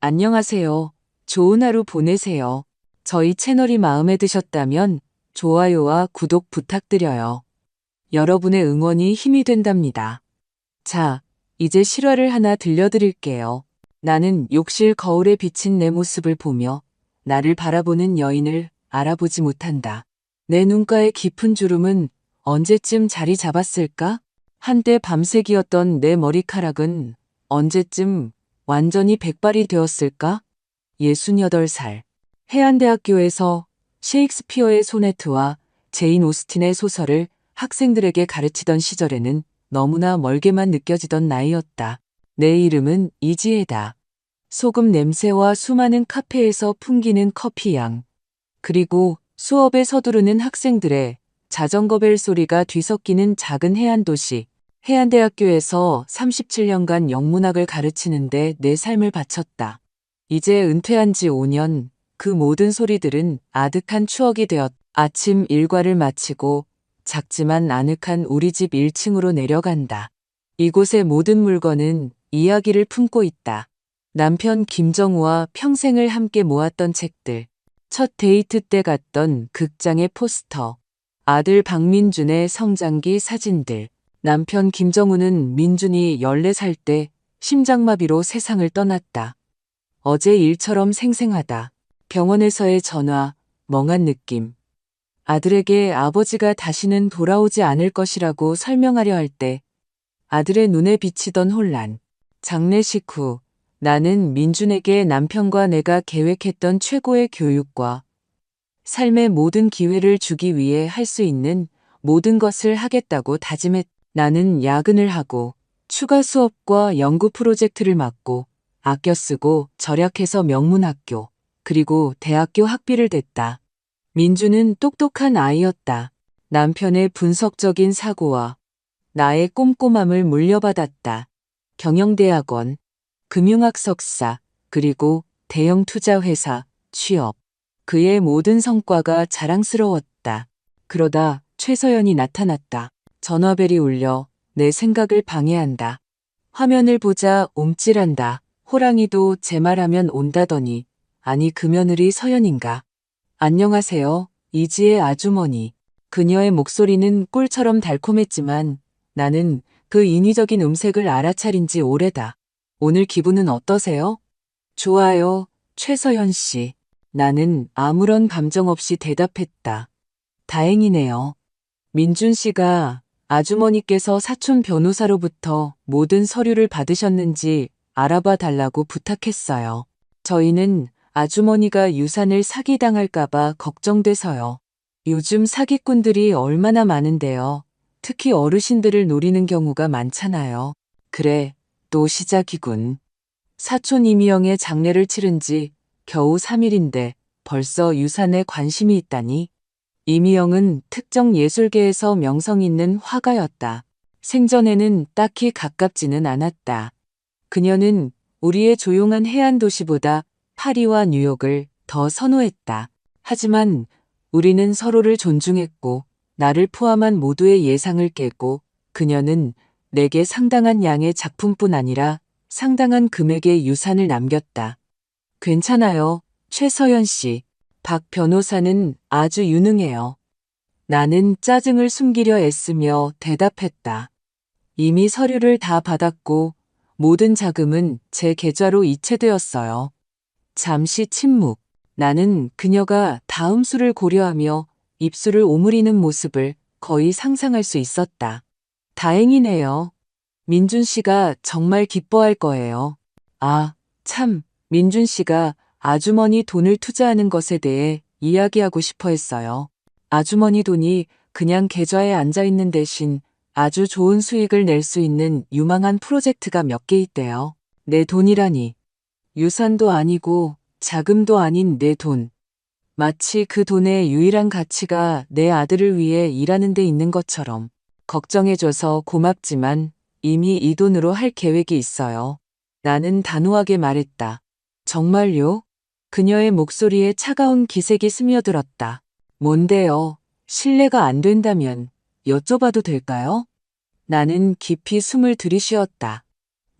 안녕하세요. 좋은 하루 보내세요. 저희 채널이 마음에 드셨다면 좋아요와 구독 부탁드려요. 여러분의 응원이 힘이 된답니다. 자, 이제 실화를 하나 들려드릴게요. 나는 욕실 거울에 비친 내 모습을 보며 나를 바라보는 여인을 알아보지 못한다. 내 눈가의 깊은 주름은 언제쯤 자리 잡았을까? 한때 밤색이었던 내 머리카락은 언제쯤 완전히 백발이 되었을까? 68살. 해안대학교에서 셰익스피어의 소네트와 제인 오스틴의 소설을 학생들에게 가르치던 시절에는 너무나 멀게만 느껴지던 나이였다. 내 이름은 이지혜다. 소금 냄새와 수많은 카페에서 풍기는 커피향, 그리고 수업에 서두르는 학생들의 자전거 벨 소리가 뒤섞이는 작은 해안도시, 해안대학교에서 37년간 영문학을 가르치는데 내 삶을 바쳤다. 이제 은퇴한 지 5년, 그 모든 소리들은 아득한 추억이 되었다. 아침 일과를 마치고 작지만 아늑한 우리 집 1층으로 내려간다. 이곳의 모든 물건은 이야기를 품고 있다. 남편 김정우와 평생을 함께 모았던 책들, 첫 데이트 때 갔던 극장의 포스터, 아들 박민준의 성장기 사진들. 남편 김정우는 민준이 14살 때 심장마비로 세상을 떠났다. 어제 일처럼 생생하다. 병원에서의 전화, 멍한 느낌. 아들에게 아버지가 다시는 돌아오지 않을 것이라고 설명하려 할 때 아들의 눈에 비치던 혼란. 장례식 후 나는 민준에게 남편과 내가 계획했던 최고의 교육과 삶의 모든 기회를 주기 위해 할 수 있는 모든 것을 하겠다고 다짐했다. 나는 야근을 하고 추가 수업과 연구 프로젝트를 맡고 아껴 쓰고 절약해서 명문학교 그리고 대학교 학비를 댔다. 민주는 똑똑한 아이였다. 남편의 분석적인 사고와 나의 꼼꼼함을 물려받았다. 경영대학원, 금융학 석사, 그리고 대형 투자회사, 취업. 그의 모든 성과가 자랑스러웠다. 그러다 최서연이 나타났다. 전화벨이 울려 내 생각을 방해한다. 화면을 보자 옴찔한다. 호랑이도 제 말하면 온다더니 아니 그 며느리 서연인가. 안녕하세요. 이지의 아주머니. 그녀의 목소리는 꿀처럼 달콤했지만 나는 그 인위적인 음색을 알아차린 지 오래다. 오늘 기분은 어떠세요? 좋아요, 최서연 씨. 나는 아무런 감정 없이 대답했다. 다행이네요. 민준 씨가 아주머니께서 사촌 변호사로부터 모든 서류를 받으셨는지 알아봐 달라고 부탁했어요. 저희는 아주머니가 유산을 사기당할까봐 걱정돼서요. 요즘 사기꾼들이 얼마나 많은데요. 특히 어르신들을 노리는 경우가 많잖아요. 그래, 또 시작이군. 사촌 이미영의 장례를 치른 지 겨우 3일인데 벌써 유산에 관심이 있다니. 이미영은 특정 예술계에서 명성 있는 화가였다. 생전에는 딱히 가깝지는 않았다. 그녀는 우리의 조용한 해안 도시보다 파리와 뉴욕을 더 선호했다. 하지만 우리는 서로를 존중했고 나를 포함한 모두의 예상을 깨고 그녀는 내게 상당한 양의 작품뿐 아니라 상당한 금액의 유산을 남겼다. 괜찮아요, 최서연 씨. 박 변호사는 아주 유능해요. 나는 짜증을 숨기려 애쓰며 대답했다. 이미 서류를 다 받았고 모든 자금은 제 계좌로 이체되었어요. 잠시 침묵. 나는 그녀가 다음 수를 고려하며 입술을 오므리는 모습을 거의 상상할 수 있었다. 다행이네요. 민준 씨가 정말 기뻐할 거예요. 아, 참, 민준 씨가 아주머니 돈을 투자하는 것에 대해 이야기하고 싶어 했어요. 아주머니 돈이 그냥 계좌에 앉아 있는 대신 아주 좋은 수익을 낼 수 있는 유망한 프로젝트가 몇 개 있대요. 내 돈이라니. 유산도 아니고 자금도 아닌 내 돈. 마치 그 돈의 유일한 가치가 내 아들을 위해 일하는 데 있는 것처럼. 걱정해줘서 고맙지만 이미 이 돈으로 할 계획이 있어요. 나는 단호하게 말했다. 정말요? 그녀의 목소리에 차가운 기색이 스며들었다. 뭔데요? 실례가 안 된다면 여쭤봐도 될까요? 나는 깊이 숨을 들이쉬었다.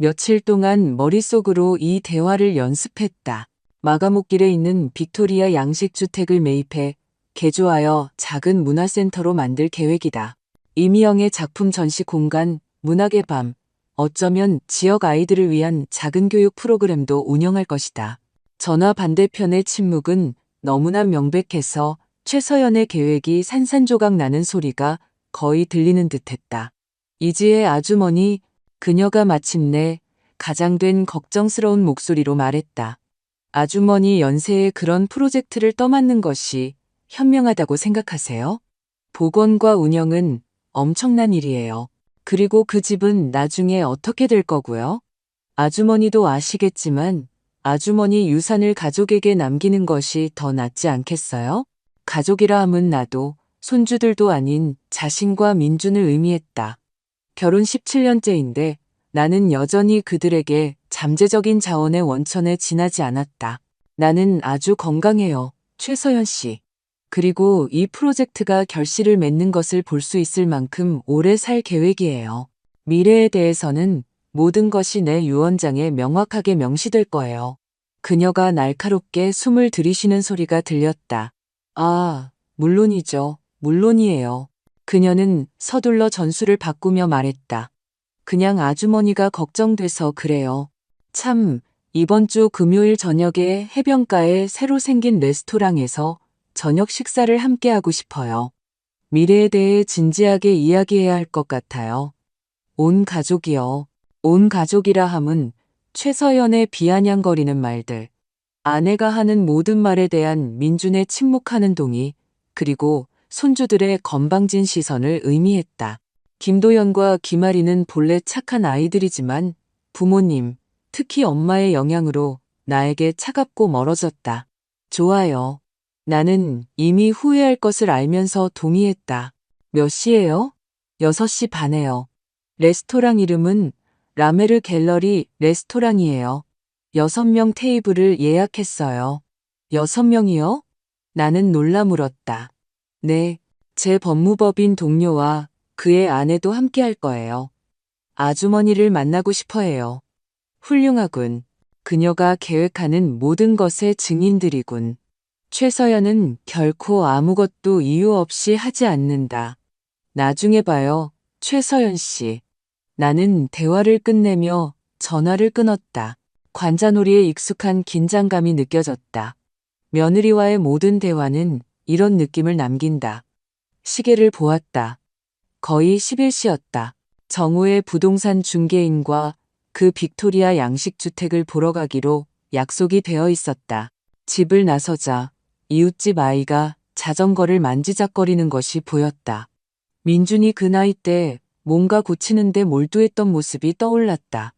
며칠 동안 머릿속으로 이 대화를 연습했다. 마가목길에 있는 빅토리아 양식주택을 매입해 개조하여 작은 문화센터로 만들 계획이다. 이미영의 작품 전시 공간, 문학의 밤, 어쩌면 지역 아이들을 위한 작은 교육 프로그램도 운영할 것이다. 전화 반대편의 침묵은 너무나 명백해서 최서연의 계획이 산산조각 나는 소리가 거의 들리는 듯했다. 이지의 아주머니, 그녀가 마침내 가장된 걱정스러운 목소리로 말했다. 아주머니 연세에 그런 프로젝트를 떠맡는 것이 현명하다고 생각하세요? 복원과 운영은 엄청난 일이에요. 그리고 그 집은 나중에 어떻게 될 거고요? 아주머니도 아시겠지만 아주머니 유산을 가족에게 남기는 것이 더 낫지 않겠어요? 가족이라 함은 나도 손주들도 아닌 자신과 민준을 의미했다. 결혼 17년째인데 나는 여전히 그들에게 잠재적인 자원의 원천에 지나지 않았다. 나는 아주 건강해요, 최서연 씨. 그리고 이 프로젝트가 결실을 맺는 것을 볼 수 있을 만큼 오래 살 계획이에요. 미래에 대해서는 모든 것이 내 유언장에 명확하게 명시될 거예요. 그녀가 날카롭게 숨을 들이쉬는 소리가 들렸다. 아, 물론이죠. 물론이에요. 그녀는 서둘러 전술을 바꾸며 말했다. 그냥 아주머니가 걱정돼서 그래요. 참, 이번 주 금요일 저녁에 해변가에 새로 생긴 레스토랑에서 저녁 식사를 함께 하고 싶어요. 미래에 대해 진지하게 이야기해야 할 것 같아요. 온 가족이요. 온 가족이라 함은 최서연의 비아냥거리는 말들, 아내가 하는 모든 말에 대한 민준의 침묵하는 동의, 그리고 손주들의 건방진 시선을 의미했다. 김도연과 김아리는 본래 착한 아이들이지만 부모님, 특히 엄마의 영향으로 나에게 차갑고 멀어졌다. 좋아요. 나는 이미 후회할 것을 알면서 동의했다. 몇 시예요? 6시 반에요. 레스토랑 이름은 라메르 갤러리 레스토랑이에요. 6명 테이블을 예약했어요. 6명이요? 나는 놀라 물었다. 네, 제 법무법인 동료와 그의 아내도 함께 할 거예요. 아주머니를 만나고 싶어 해요. 훌륭하군. 그녀가 계획하는 모든 것의 증인들이군. 최서연은 결코 아무것도 이유 없이 하지 않는다. 나중에 봐요, 최서연 씨. 나는 대화를 끝내며 전화를 끊었다. 관자놀이에 익숙한 긴장감이 느껴졌다. 며느리와의 모든 대화는 이런 느낌을 남긴다. 시계를 보았다. 거의 10일시였다. 정우의 부동산 중개인과 그 빅토리아 양식주택을 보러 가기로 약속이 되어 있었다. 집을 나서자 이웃집 아이가 자전거를 만지작거리는 것이 보였다. 민준이 그 나이 때 뭔가 고치는데 몰두했던 모습이 떠올랐다.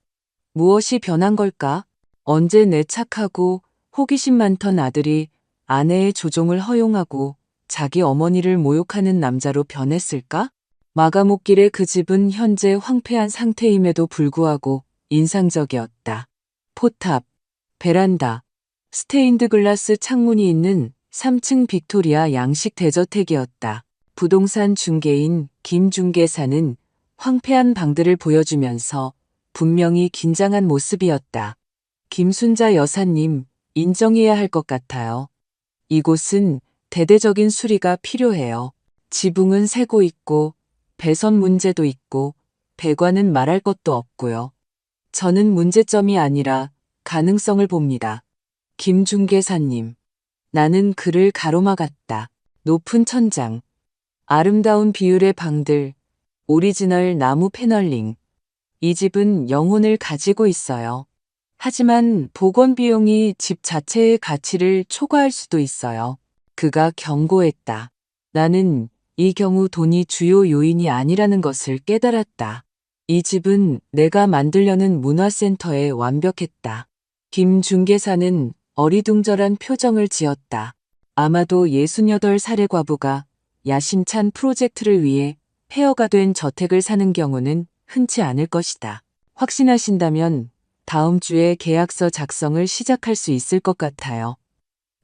무엇이 변한 걸까? 언제 내 착하고 호기심 많던 아들이 아내의 조종을 허용하고 자기 어머니를 모욕하는 남자로 변했을까? 마가목길의 그 집은 현재 황폐한 상태임에도 불구하고 인상적이었다. 포탑, 베란다, 스테인드 글라스 창문이 있는 3층 빅토리아 양식 대저택이었다. 부동산 중개인 김 중개사는 황폐한 방들을 보여주면서 분명히 긴장한 모습이었다. 김순자 여사님, 인정해야 할 것 같아요. 이곳은 대대적인 수리가 필요해요. 지붕은 새고 있고 배선 문제도 있고 배관은 말할 것도 없고요. 저는 문제점이 아니라 가능성을 봅니다. 김 중개사님. 나는 그를 가로막았다. 높은 천장, 아름다운 비율의 방들, 오리지널 나무 패널링. 이 집은 영혼을 가지고 있어요. 하지만 복원 비용이 집 자체의 가치를 초과할 수도 있어요. 그가 경고했다. 나는 이 경우 돈이 주요 요인이 아니라는 것을 깨달았다. 이 집은 내가 만들려는 문화센터에 완벽했다. 김 중개사는 어리둥절한 표정을 지었다. 아마도 68살의 과부가 야심찬 프로젝트를 위해 폐허가 된 저택을 사는 경우는 흔치 않을 것이다. 확신하신다면 다음 주에 계약서 작성을 시작할 수 있을 것 같아요.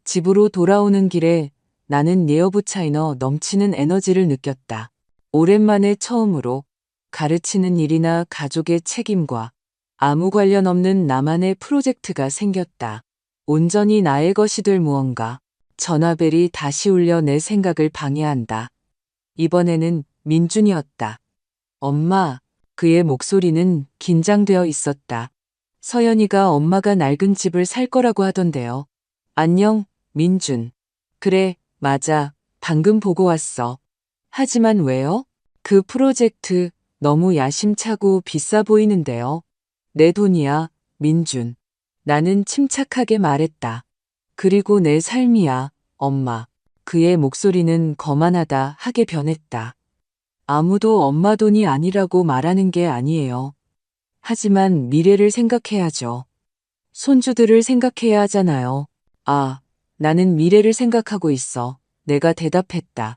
집으로 돌아오는 길에 나는 예어부 차이너 넘치는 에너지를 느꼈다. 오랜만에 처음으로 가르치는 일이나 가족의 책임과 아무 관련 없는 나만의 프로젝트가 생겼다. 온전히 나의 것이 될 무언가. 전화벨이 다시 울려 내 생각을 방해한다. 이번에는 민준이었다. 엄마, 그의 목소리는 긴장되어 있었다. 서연이가 엄마가 낡은 집을 살 거라고 하던데요. 안녕, 민준. 그래, 맞아. 방금 보고 왔어. 하지만 왜요? 그 프로젝트 너무 야심차고 비싸 보이는데요. 내 돈이야, 민준. 나는 침착하게 말했다. 그리고 내 삶이야, 엄마. 그의 목소리는 거만하다 하게 변했다. 아무도 엄마 돈이 아니라고 말하는 게 아니에요. 하지만 미래를 생각해야죠. 손주들을 생각해야 하잖아요. 아, 나는 미래를 생각하고 있어. 내가 대답했다.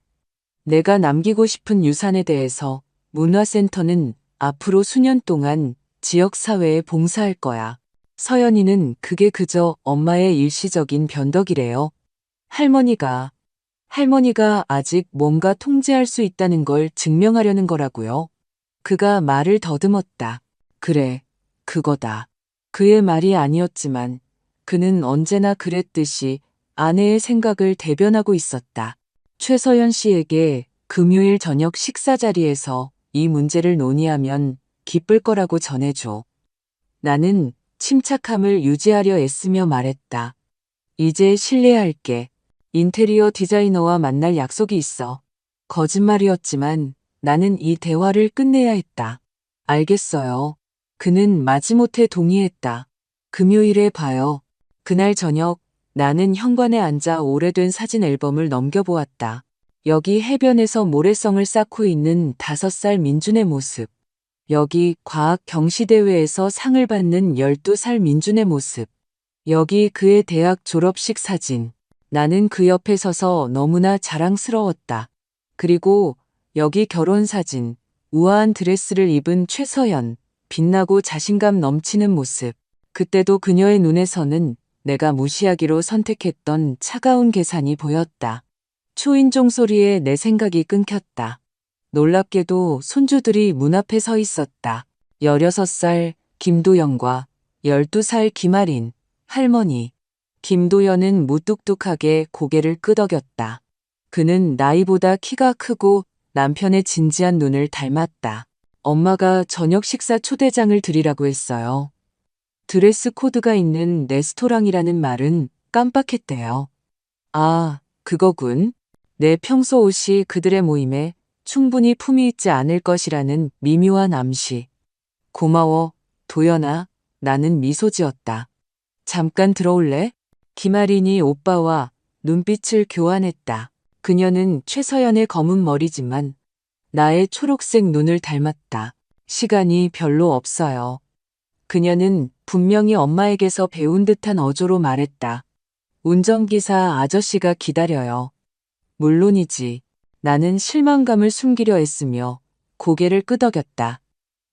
내가 남기고 싶은 유산에 대해서 문화센터는 앞으로 수년 동안 지역사회에 봉사할 거야. 서연이는 그게 그저 엄마의 일시적인 변덕이래요. 할머니가 아직 뭔가 통제할 수 있다는 걸 증명하려는 거라고요. 그가 말을 더듬었다. 그래, 그거다. 그의 말이 아니었지만 그는 언제나 그랬듯이 아내의 생각을 대변하고 있었다. 최서연 씨에게 금요일 저녁 식사 자리에서 이 문제를 논의하면 기쁠 거라고 전해줘. 나는 침착함을 유지하려 애쓰며 말했다. 이제 실례할게. 인테리어 디자이너와 만날 약속이 있어. 거짓말이었지만 나는 이 대화를 끝내야 했다. 알겠어요. 그는 마지못해 동의했다. 금요일에 봐요. 그날 저녁 나는 현관에 앉아 오래된 사진 앨범을 넘겨보았다. 여기 해변에서 모래성을 쌓고 있는 5살 민준의 모습. 여기 과학 경시대회에서 상을 받는 12살 민준의 모습. 여기 그의 대학 졸업식 사진. 나는 그 옆에 서서 너무나 자랑스러웠다. 그리고 여기 결혼 사진. 우아한 드레스를 입은 최서연. 빛나고 자신감 넘치는 모습. 그때도 그녀의 눈에서는 내가 무시하기로 선택했던 차가운 계산이 보였다. 초인종 소리에 내 생각이 끊겼다. 놀랍게도 손주들이 문 앞에 서 있었다. 16살 김도연과 12살 김아린, 할머니. 김도연은 무뚝뚝하게 고개를 끄덕였다. 그는 나이보다 키가 크고 남편의 진지한 눈을 닮았다. 엄마가 저녁 식사 초대장을 드리라고 했어요. 드레스 코드가 있는 레스토랑이라는 말은 깜빡했대요. 아, 그거군. 내 평소 옷이 그들의 모임에 충분히 품위 있지 않을 것이라는 미묘한 암시. 고마워, 도연아. 나는 미소 지었다. 잠깐 들어올래? 김아린이 오빠와 눈빛을 교환했다. 그녀는 최서연의 검은 머리지만 나의 초록색 눈을 닮았다. 시간이 별로 없어요. 그녀는 분명히 엄마에게서 배운 듯한 어조로 말했다. 운전기사 아저씨가 기다려요. 물론이지. 나는 실망감을 숨기려 했으며 고개를 끄덕였다.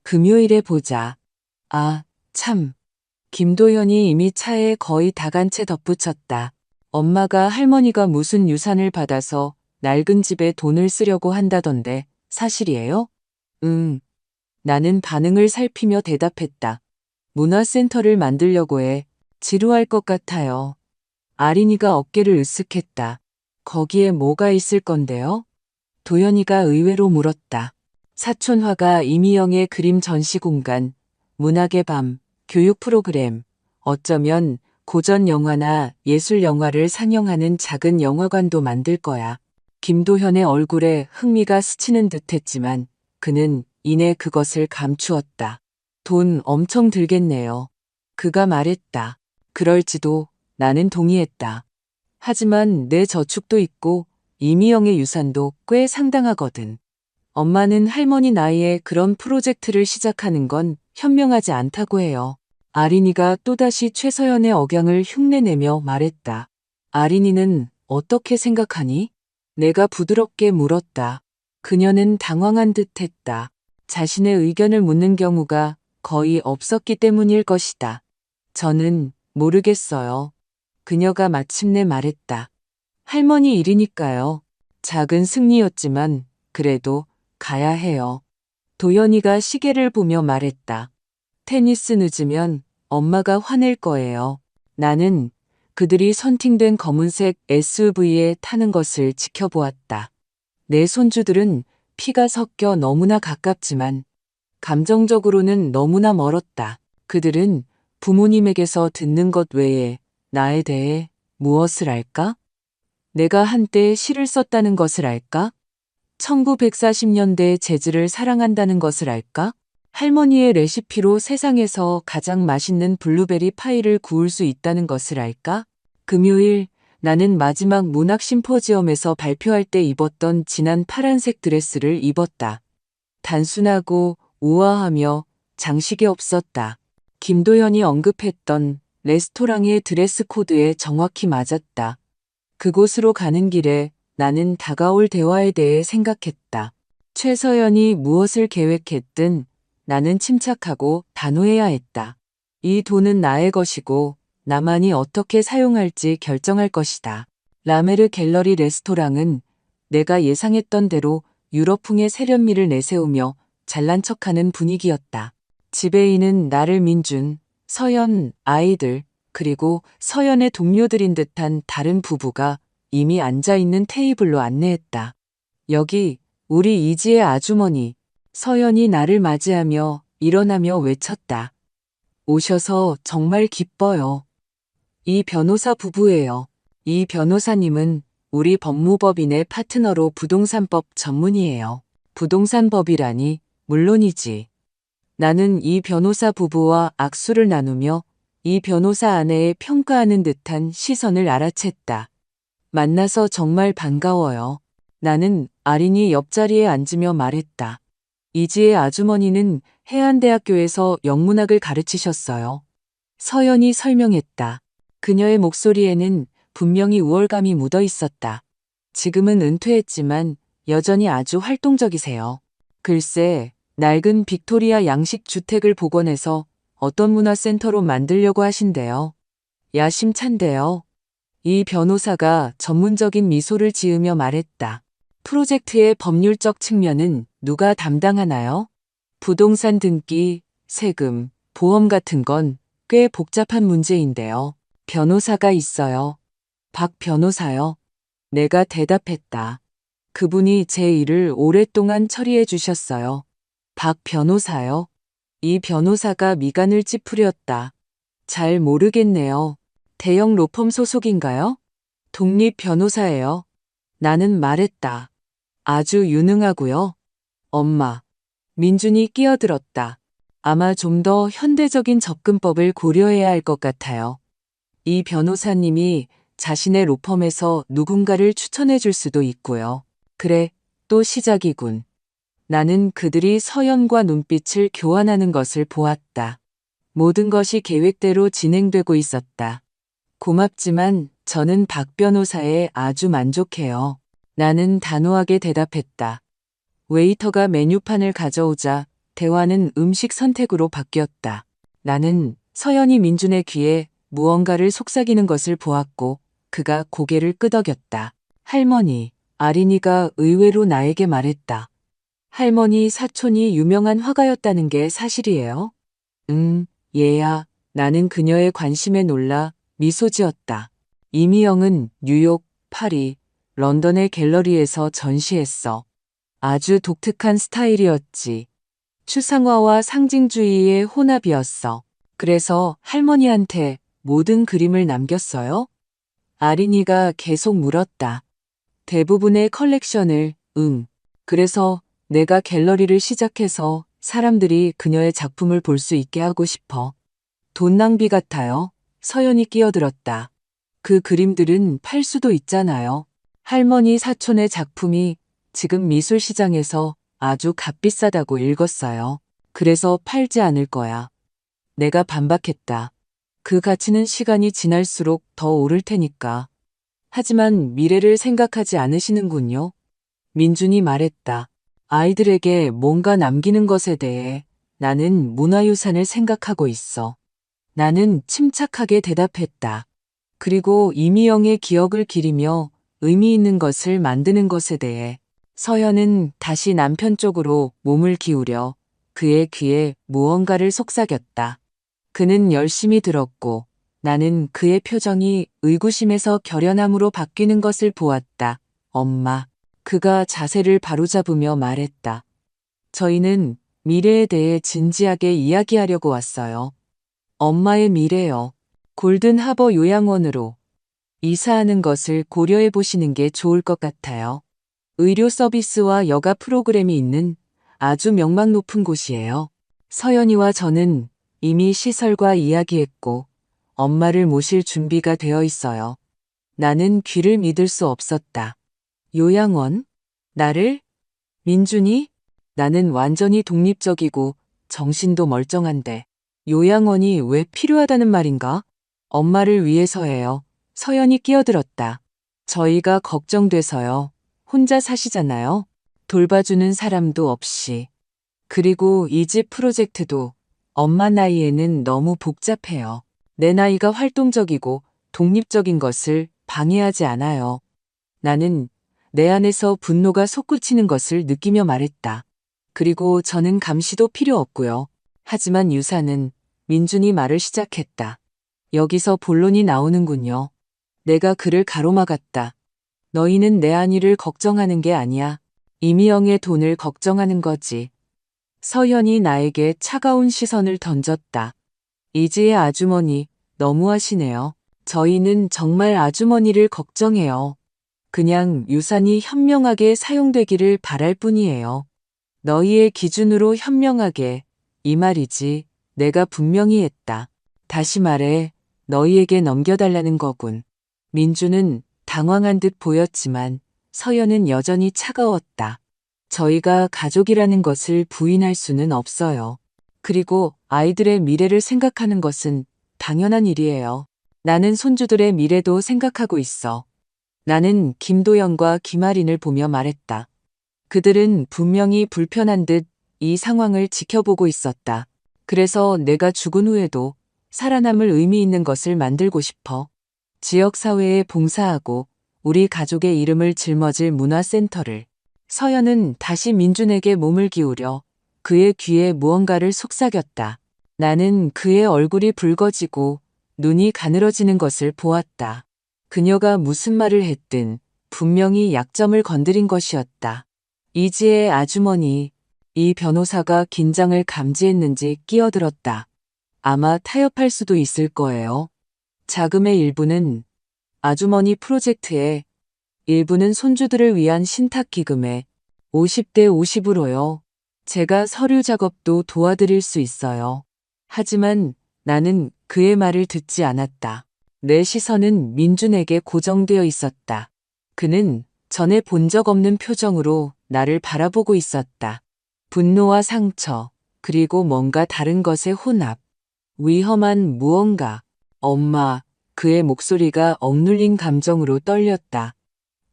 금요일에 보자. 아, 참. 김도연이 이미 차에 거의 다 간 채 덧붙였다. 엄마가 할머니가 무슨 유산을 받아서 낡은 집에 돈을 쓰려고 한다던데 사실이에요? 응. 나는 반응을 살피며 대답했다. 문화센터를 만들려고 해. 지루할 것 같아요. 아린이가 어깨를 으쓱했다. 거기에 뭐가 있을 건데요? 도연이가 의외로 물었다. 사촌화가 이미영의 그림 전시 공간, 문학의 밤, 교육 프로그램, 어쩌면 고전 영화나 예술 영화를 상영하는 작은 영화관도 만들 거야. 김도현의 얼굴에 흥미가 스치는 듯 했지만 그는 이내 그것을 감추었다. 돈 엄청 들겠네요. 그가 말했다. 그럴지도. 나는 동의했다. 하지만 내 저축도 있고 이미영의 유산도 꽤 상당하거든. 엄마는 할머니 나이에 그런 프로젝트를 시작하는 건 현명하지 않다고 해요. 아린이가 또다시 최서연의 억양을 흉내내며 말했다. 아린이는 어떻게 생각하니? 내가 부드럽게 물었다. 그녀는 당황한 듯 했다. 자신의 의견을 묻는 경우가 거의 없었기 때문일 것이다. 저는 모르겠어요. 그녀가 마침내 말했다. 할머니 일이니까요. 작은 승리였지만 그래도 가야 해요. 도연이가 시계를 보며 말했다. 테니스 늦으면 엄마가 화낼 거예요. 나는 그들이 선팅된 검은색 SUV에 타는 것을 지켜보았다. 내 손주들은 피가 섞여 너무나 가깝지만 감정적으로는 너무나 멀었다. 그들은 부모님에게서 듣는 것 외에 나에 대해 무엇을 알까? 내가 한때 시를 썼다는 것을 알까? 1940년대 재즈를 사랑한다는 것을 알까? 할머니의 레시피로 세상에서 가장 맛있는 블루베리 파이를 구울 수 있다는 것을 알까? 금요일 나는 마지막 문학 심포지엄에서 발표할 때 입었던 진한 파란색 드레스를 입었다. 단순하고 우아하며 장식이 없었다. 김도연이 언급했던 레스토랑의 드레스 코드에 정확히 맞았다. 그곳으로 가는 길에 나는 다가올 대화에 대해 생각했다. 최서연이 무엇을 계획했든 나는 침착하고 단호해야 했다. 이 돈은 나의 것이고 나만이 어떻게 사용할지 결정할 것이다. 라메르 갤러리 레스토랑은 내가 예상했던 대로 유럽풍의 세련미를 내세우며 잘난 척하는 분위기였다. 지배인은 나를 민준, 서연, 아이들, 그리고 서연의 동료들인 듯한 다른 부부가 이미 앉아있는 테이블로 안내했다. 여기 우리 이지의 아주머니. 서연이 나를 맞이하며 일어나며 외쳤다. 오셔서 정말 기뻐요. 이 변호사 부부예요. 이 변호사님은 우리 법무법인의 파트너로 부동산법 전문이에요. 부동산법이라니 물론이지. 나는 이 변호사 부부와 악수를 나누며 이 변호사 아내의 평가하는 듯한 시선을 알아챘다. 만나서 정말 반가워요. 나는 아린이 옆자리에 앉으며 말했다. 이지의 아주머니는 해안대학교에서 영문학을 가르치셨어요. 서연이 설명했다. 그녀의 목소리에는 분명히 우월감이 묻어 있었다. 지금은 은퇴했지만 여전히 아주 활동적이세요. 글쎄, 낡은 빅토리아 양식 주택을 복원해서 어떤 문화센터로 만들려고 하신대요. 야심찬데요. 이 변호사가 전문적인 미소를 지으며 말했다. 프로젝트의 법률적 측면은 누가 담당하나요? 부동산 등기, 세금, 보험 같은 건 꽤 복잡한 문제인데요. 변호사가 있어요. 박 변호사요. 내가 대답했다. 그분이 제 일을 오랫동안 처리해 주셨어요. 박 변호사요. 이 변호사가 미간을 찌푸렸다. 잘 모르겠네요. 대형 로펌 소속인가요? 독립 변호사예요. 나는 말했다. 아주 유능하고요. 엄마. 민준이 끼어들었다. 아마 좀 더 현대적인 접근법을 고려해야 할 것 같아요. 이 변호사님이 자신의 로펌에서 누군가를 추천해 줄 수도 있고요. 그래, 또 시작이군. 나는 그들이 서연과 눈빛을 교환하는 것을 보았다. 모든 것이 계획대로 진행되고 있었다. 고맙지만 저는 박 변호사에 아주 만족해요. 나는 단호하게 대답했다. 웨이터가 메뉴판을 가져오자 대화는 음식 선택으로 바뀌었다. 나는 서연이 민준의 귀에 무언가를 속삭이는 것을 보았고 그가 고개를 끄덕였다. 할머니, 아린이가 의외로 나에게 말했다. 할머니 사촌이 유명한 화가였다는 게 사실이에요? 얘야. 나는 그녀의 관심에 놀라 미소 지었다. 이미영은 뉴욕, 파리, 런던의 갤러리에서 전시했어. 아주 독특한 스타일이었지. 추상화와 상징주의의 혼합이었어. 그래서 할머니한테 모든 그림을 남겼어요? 아린이가 계속 물었다. 대부분의 컬렉션을, 그래서 내가 갤러리를 시작해서 사람들이 그녀의 작품을 볼 수 있게 하고 싶어. 돈 낭비 같아요. 서연이 끼어들었다. 그 그림들은 팔 수도 있잖아요. 할머니 사촌의 작품이 지금 미술시장에서 아주 값비싸다고 읽었어요. 그래서 팔지 않을 거야. 내가 반박했다. 그 가치는 시간이 지날수록 더 오를 테니까. 하지만 미래를 생각하지 않으시는군요. 민준이 말했다. 아이들에게 뭔가 남기는 것에 대해 나는 문화유산을 생각하고 있어. 나는 침착하게 대답했다. 그리고 이미영의 기억을 기리며 의미 있는 것을 만드는 것에 대해 서연은 다시 남편 쪽으로 몸을 기울여 그의 귀에 무언가를 속삭였다. 그는 열심히 들었고 나는 그의 표정이 의구심에서 결연함으로 바뀌는 것을 보았다. 엄마. 그가 자세를 바로잡으며 말했다. 저희는 미래에 대해 진지하게 이야기하려고 왔어요. 엄마의 미래요. 골든 하버 요양원으로 이사하는 것을 고려해 보시는 게 좋을 것 같아요. 의료 서비스와 여가 프로그램이 있는 아주 명망 높은 곳이에요. 서연이와 저는 이미 시설과 이야기했고 엄마를 모실 준비가 되어 있어요. 나는 귀를 믿을 수 없었다. 요양원? 나를? 민준이? 나는 완전히 독립적이고 정신도 멀쩡한데 요양원이 왜 필요하다는 말인가? 엄마를 위해서예요. 서연이 끼어들었다. 저희가 걱정돼서요. 혼자 사시잖아요. 돌봐주는 사람도 없이. 그리고 이 집 프로젝트도 엄마 나이에는 너무 복잡해요. 내 나이가 활동적이고 독립적인 것을 방해하지 않아요. 나는 내 안에서 분노가 솟구치는 것을 느끼며 말했다. 그리고 저는 감시도 필요 없고요. 하지만 유사는 민준이 말을 시작했다. 여기서 본론이 나오는군요. 내가 그를 가로막았다. 너희는 내 안위를 걱정하는 게 아니야. 이미영의 돈을 걱정하는 거지. 서현이 나에게 차가운 시선을 던졌다. 이지의 아주머니, 너무하시네요. 저희는 정말 아주머니를 걱정해요. 그냥 유산이 현명하게 사용되기를 바랄 뿐이에요. 너희의 기준으로 현명하게, 이 말이지. 내가 분명히 했다. 다시 말해, 너희에게 넘겨달라는 거군. 민주는 당황한 듯 보였지만 서연은 여전히 차가웠다. 저희가 가족이라는 것을 부인할 수는 없어요. 그리고 아이들의 미래를 생각하는 것은 당연한 일이에요. 나는 손주들의 미래도 생각하고 있어. 나는 김도영과 김아린을 보며 말했다. 그들은 분명히 불편한 듯 이 상황을 지켜보고 있었다. 그래서 내가 죽은 후에도 살아남을 의미 있는 것을 만들고 싶어. 지역사회에 봉사하고 우리 가족의 이름을 짊어질 문화센터를. 서연은 다시 민준에게 몸을 기울여 그의 귀에 무언가를 속삭였다. 나는 그의 얼굴이 붉어지고 눈이 가늘어지는 것을 보았다. 그녀가 무슨 말을 했든 분명히 약점을 건드린 것이었다. 이지의 아주머니, 이 변호사가 긴장을 감지했는지 끼어들었다. 아마 타협할 수도 있을 거예요. 자금의 일부는 아주머니 프로젝트에, 일부는 손주들을 위한 신탁기금에 50대 50으로요. 제가 서류 작업도 도와드릴 수 있어요. 하지만 나는 그의 말을 듣지 않았다. 내 시선은 민준에게 고정되어 있었다. 그는 전에 본 적 없는 표정으로 나를 바라보고 있었다. 분노와 상처, 그리고 뭔가 다른 것의 혼합. 위험한 무언가. 엄마, 그의 목소리가 억눌린 감정으로 떨렸다.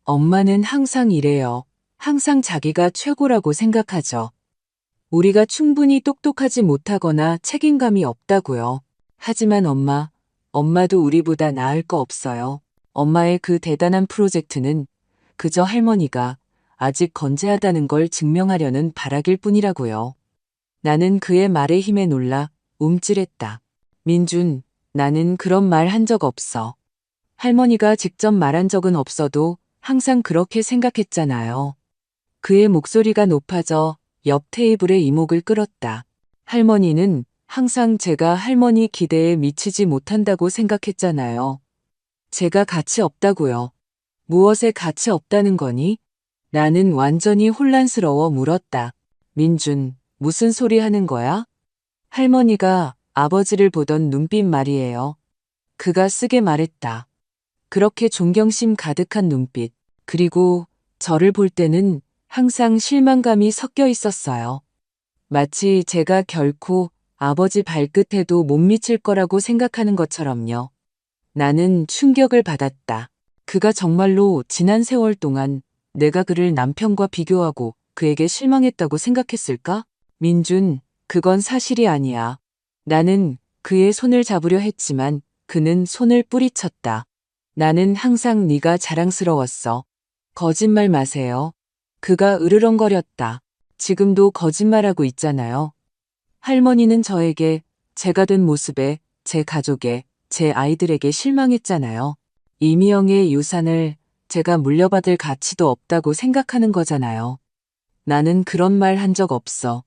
엄마는 항상 이래요. 항상 자기가 최고라고 생각하죠. 우리가 충분히 똑똑하지 못하거나 책임감이 없다고요. 하지만 엄마도 우리보다 나을 거 없어요. 엄마의 그 대단한 프로젝트는 그저 할머니가 아직 건재하다는 걸 증명하려는 발악일 뿐이라고요. 나는 그의 말의 힘에 놀라 움찔했다. 민준, 나는 그런 말 한 적 없어. 할머니가 직접 말한 적은 없어도 항상 그렇게 생각했잖아요. 그의 목소리가 높아져 옆 테이블의 이목을 끌었다. 할머니는 항상 제가 할머니 기대에 미치지 못한다고 생각했잖아요. 제가 가치 없다고요. 무엇에 가치 없다는 거니? 나는 완전히 혼란스러워 물었다. 민준, 무슨 소리 하는 거야? 할머니가 아버지를 보던 눈빛 말이에요. 그가 쓰게 말했다. 그렇게 존경심 가득한 눈빛, 그리고 저를 볼 때는 항상 실망감이 섞여 있었어요. 마치 제가 결코 아버지 발끝에도 못 미칠 거라고 생각하는 것처럼요. 나는 충격을 받았다. 그가 정말로 지난 세월 동안 내가 그를 남편과 비교하고 그에게 실망했다고 생각했을까? 민준, 그건 사실이 아니야. 나는 그의 손을 잡으려 했지만 그는 손을 뿌리쳤다. 나는 항상 네가 자랑스러웠어. 거짓말 마세요. 그가 으르렁거렸다. 지금도 거짓말하고 있잖아요. 할머니는 저에게 제가 된 모습에 제 가족에 제 아이들에게 실망했잖아요. 이미영의 유산을 제가 물려받을 가치도 없다고 생각하는 거잖아요. 나는 그런 말 한 적 없어.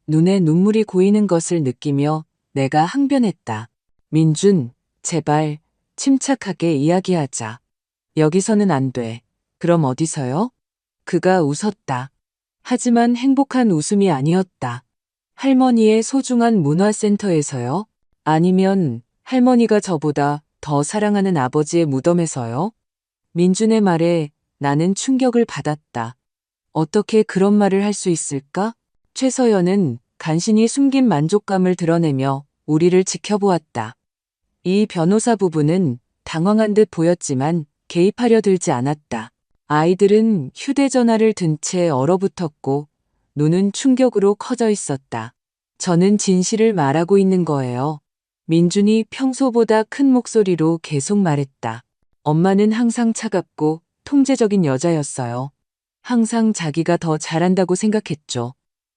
눈에 눈물이 고이는 것을 느끼며 내가 항변했다. 민준, 제발 침착하게 이야기하자. 여기서는 안 돼. 그럼 어디서요? 그가 웃었다. 하지만 행복한 웃음이 아니었다. 할머니의 소중한 문화센터에서요? 아니면 할머니가 저보다 더 사랑하는 아버지의 무덤에서요? 민준의 말에 나는 충격을 받았다. 어떻게 그런 말을 할 수 있을까? 최서연은 간신히 숨긴 만족감을 드러내며 우리를 지켜보았다. 이 변호사 부부는 당황한 듯 보였지만 개입하려 들지 않았다. 아이들은 휴대전화를 든 채 얼어붙었고 눈은 충격으로 커져 있었다. 저는 진실을 말하고 있는 거예요. 민준이 평소보다 큰 목소리로 계속 말했다. 엄마는 항상 차갑고 통제적인 여자였어요. 항상 자기가 더 잘한다고 생각했죠.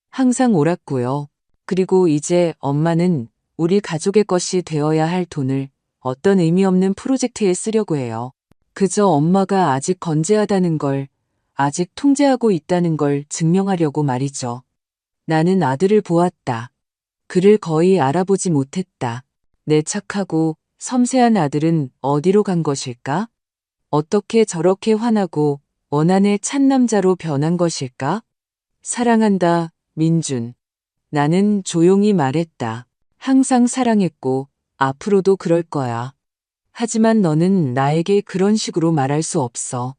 항상 옳았고요. 그리고 이제 엄마는 우리 가족의 것이 되어야 할 돈을 어떤 의미 없는 프로젝트에 쓰려고 해요. 그저 엄마가 아직 건재하다는 걸, 아직 통제하고 있다는 걸 증명하려고 말이죠. 나는 아들을 보았다. 그를 거의 알아보지 못했다. 내 착하고 섬세한 아들은 어디로 간 것일까? 어떻게 저렇게 환하고 원한의 찻남자로 변한 것일까? 사랑한다, 민준. 나는 조용히 말했다. 항상 사랑했고 앞으로도 그럴 거야. 하지만 너는 나에게 그런 식으로 말할 수 없어.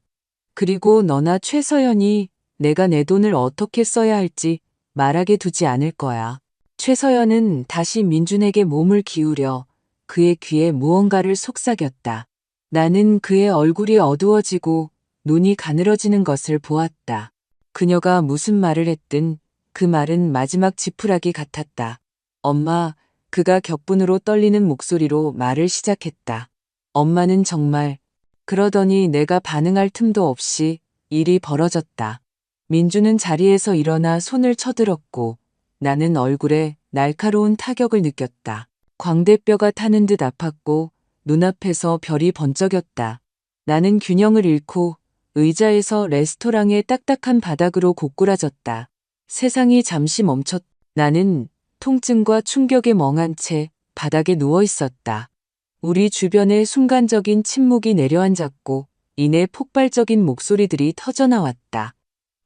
그리고 너나 최서연이 내가 내 돈을 어떻게 써야 할지 말하게 두지 않을 거야. 최서연은 다시 민준에게 몸을 기울여 그의 귀에 무언가를 속삭였다. 나는 그의 얼굴이 어두워지고 눈이 가늘어지는 것을 보았다. 그녀가 무슨 말을 했든 그 말은 마지막 지푸라기 같았다. 엄마, 그가 격분으로 떨리는 목소리로 말을 시작했다. 엄마는 정말, 그러더니 내가 반응할 틈도 없이 일이 벌어졌다. 민주는 자리에서 일어나 손을 쳐들었고 나는 얼굴에 날카로운 타격을 느꼈다. 광대뼈가 타는 듯 아팠고 눈앞에서 별이 번쩍였다. 나는 균형을 잃고 의자에서 레스토랑의 딱딱한 바닥으로 고꾸라졌다. 세상이 잠시 멈췄. 나는 통증과 충격에 멍한 채 바닥에 누워 있었다. 우리 주변에 순간적인 침묵이 내려앉았고 이내 폭발적인 목소리들이 터져나왔다.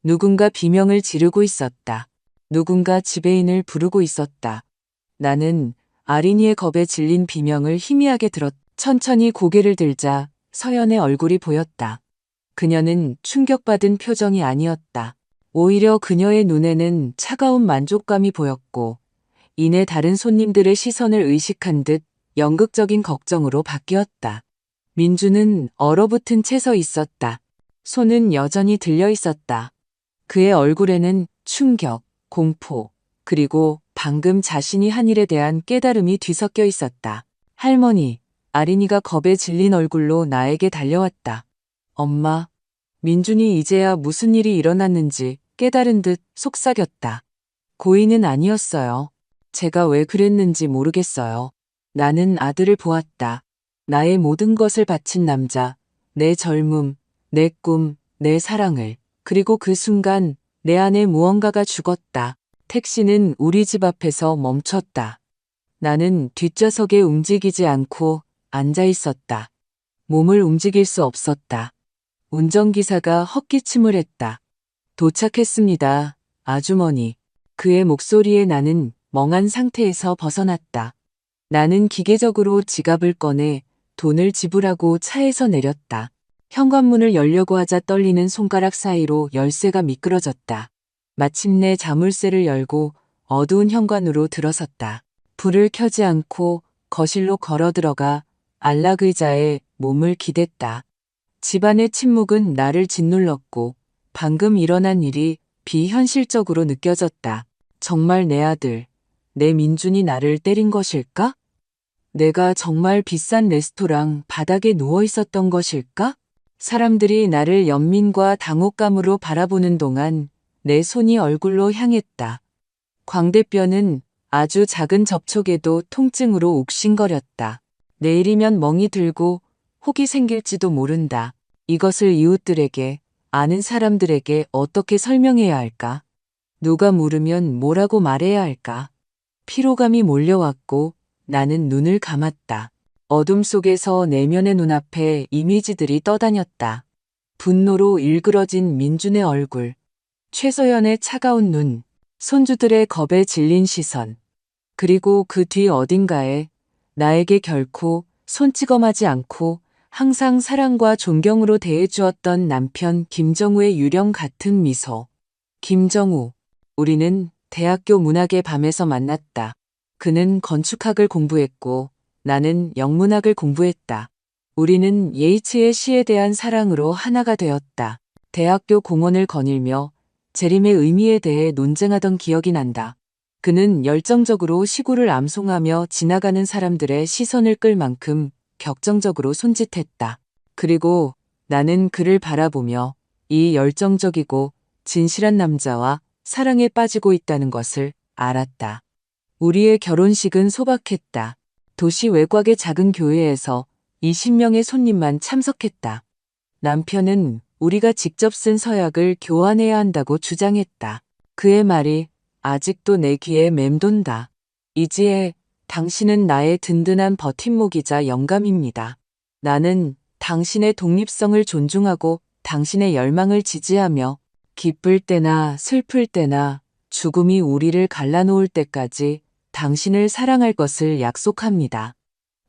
누군가 비명을 지르고 있었다. 누군가 지배인을 부르고 있었다. 나는 아린이의 겁에 질린 비명을 희미하게 들었다. 천천히 고개를 들자 서연의 얼굴이 보였다. 그녀는 충격받은 표정이 아니었다. 오히려 그녀의 눈에는 차가운 만족감이 보였고 이내 다른 손님들의 시선을 의식한 듯 연극적인 걱정으로 바뀌었다. 민주는 얼어붙은 채 서 있었다. 손은 여전히 들려 있었다. 그의 얼굴에는 충격, 공포, 그리고 방금 자신이 한 일에 대한 깨달음이 뒤섞여 있었다. 할머니, 아린이가 겁에 질린 얼굴로 나에게 달려왔다. 엄마, 민준이 이제야 무슨 일이 일어났는지 깨달은 듯 속삭였다. 고의는 아니었어요. 제가 왜 그랬는지 모르겠어요. 나는 아들을 보았다. 나의 모든 것을 바친 남자, 내 젊음, 내 꿈, 내 사랑을. 그리고 그 순간 내 안에 무언가가 죽었다. 택시는 우리 집 앞에서 멈췄다. 나는 뒷좌석에 움직이지 않고 앉아 있었다. 몸을 움직일 수 없었다. 운전기사가 헛기침을 했다. 도착했습니다, 아주머니. 그의 목소리에 나는 멍한 상태에서 벗어났다. 나는 기계적으로 지갑을 꺼내 돈을 지불하고 차에서 내렸다. 현관문을 열려고 하자 떨리는 손가락 사이로 열쇠가 미끄러졌다. 마침내 자물쇠를 열고 어두운 현관으로 들어섰다. 불을 켜지 않고 거실로 걸어 들어가 안락의자에 몸을 기댔다. 집안의 침묵은 나를 짓눌렀고 방금 일어난 일이 비현실적으로 느껴졌다. 정말 내 아들, 내 민준이 나를 때린 것일까? 내가 정말 비싼 레스토랑 바닥에 누워 있었던 것일까? 사람들이 나를 연민과 당혹감으로 바라보는 동안 내 손이 얼굴로 향했다. 광대뼈는 아주 작은 접촉에도 통증으로 욱신거렸다. 내일이면 멍이 들고 혹이 생길지도 모른다. 이것을 이웃들에게, 아는 사람들에게 어떻게 설명해야 할까? 누가 물으면 뭐라고 말해야 할까? 피로감이 몰려왔고 나는 눈을 감았다. 어둠 속에서 내면의 눈앞에 이미지들이 떠다녔다. 분노로 일그러진 민준의 얼굴, 최서연의 차가운 눈, 손주들의 겁에 질린 시선, 그리고 그 뒤 어딘가에 나에게 결코 손찌검하지 않고 항상 사랑과 존경으로 대해주었던 남편 김정우의 유령 같은 미소. 김정우, 우리는 대학교 문학의 밤에서 만났다. 그는 건축학을 공부했고 나는 영문학을 공부했다. 우리는 예이츠의 시에 대한 사랑으로 하나가 되었다. 대학교 공원을 거닐며 재림의 의미에 대해 논쟁하던 기억이 난다. 그는 열정적으로 시구를 암송하며 지나가는 사람들의 시선을 끌 만큼 격정적으로 손짓했다. 그리고 나는 그를 바라보며 이 열정적이고 진실한 남자와 사랑에 빠지고 있다는 것을 알았다. 우리의 결혼식은 소박했다. 도시 외곽의 작은 교회에서 20명의 손님만 참석했다. 남편은 우리가 직접 쓴 서약을 교환해야 한다고 주장했다. 그의 말이 아직도 내 귀에 맴돈다. 이지혜, 당신은 나의 든든한 버팀목이자 영감입니다. 나는 당신의 독립성을 존중하고 당신의 열망을 지지하며 기쁠 때나 슬플 때나 죽음이 우리를 갈라놓을 때까지 당신을 사랑할 것을 약속합니다.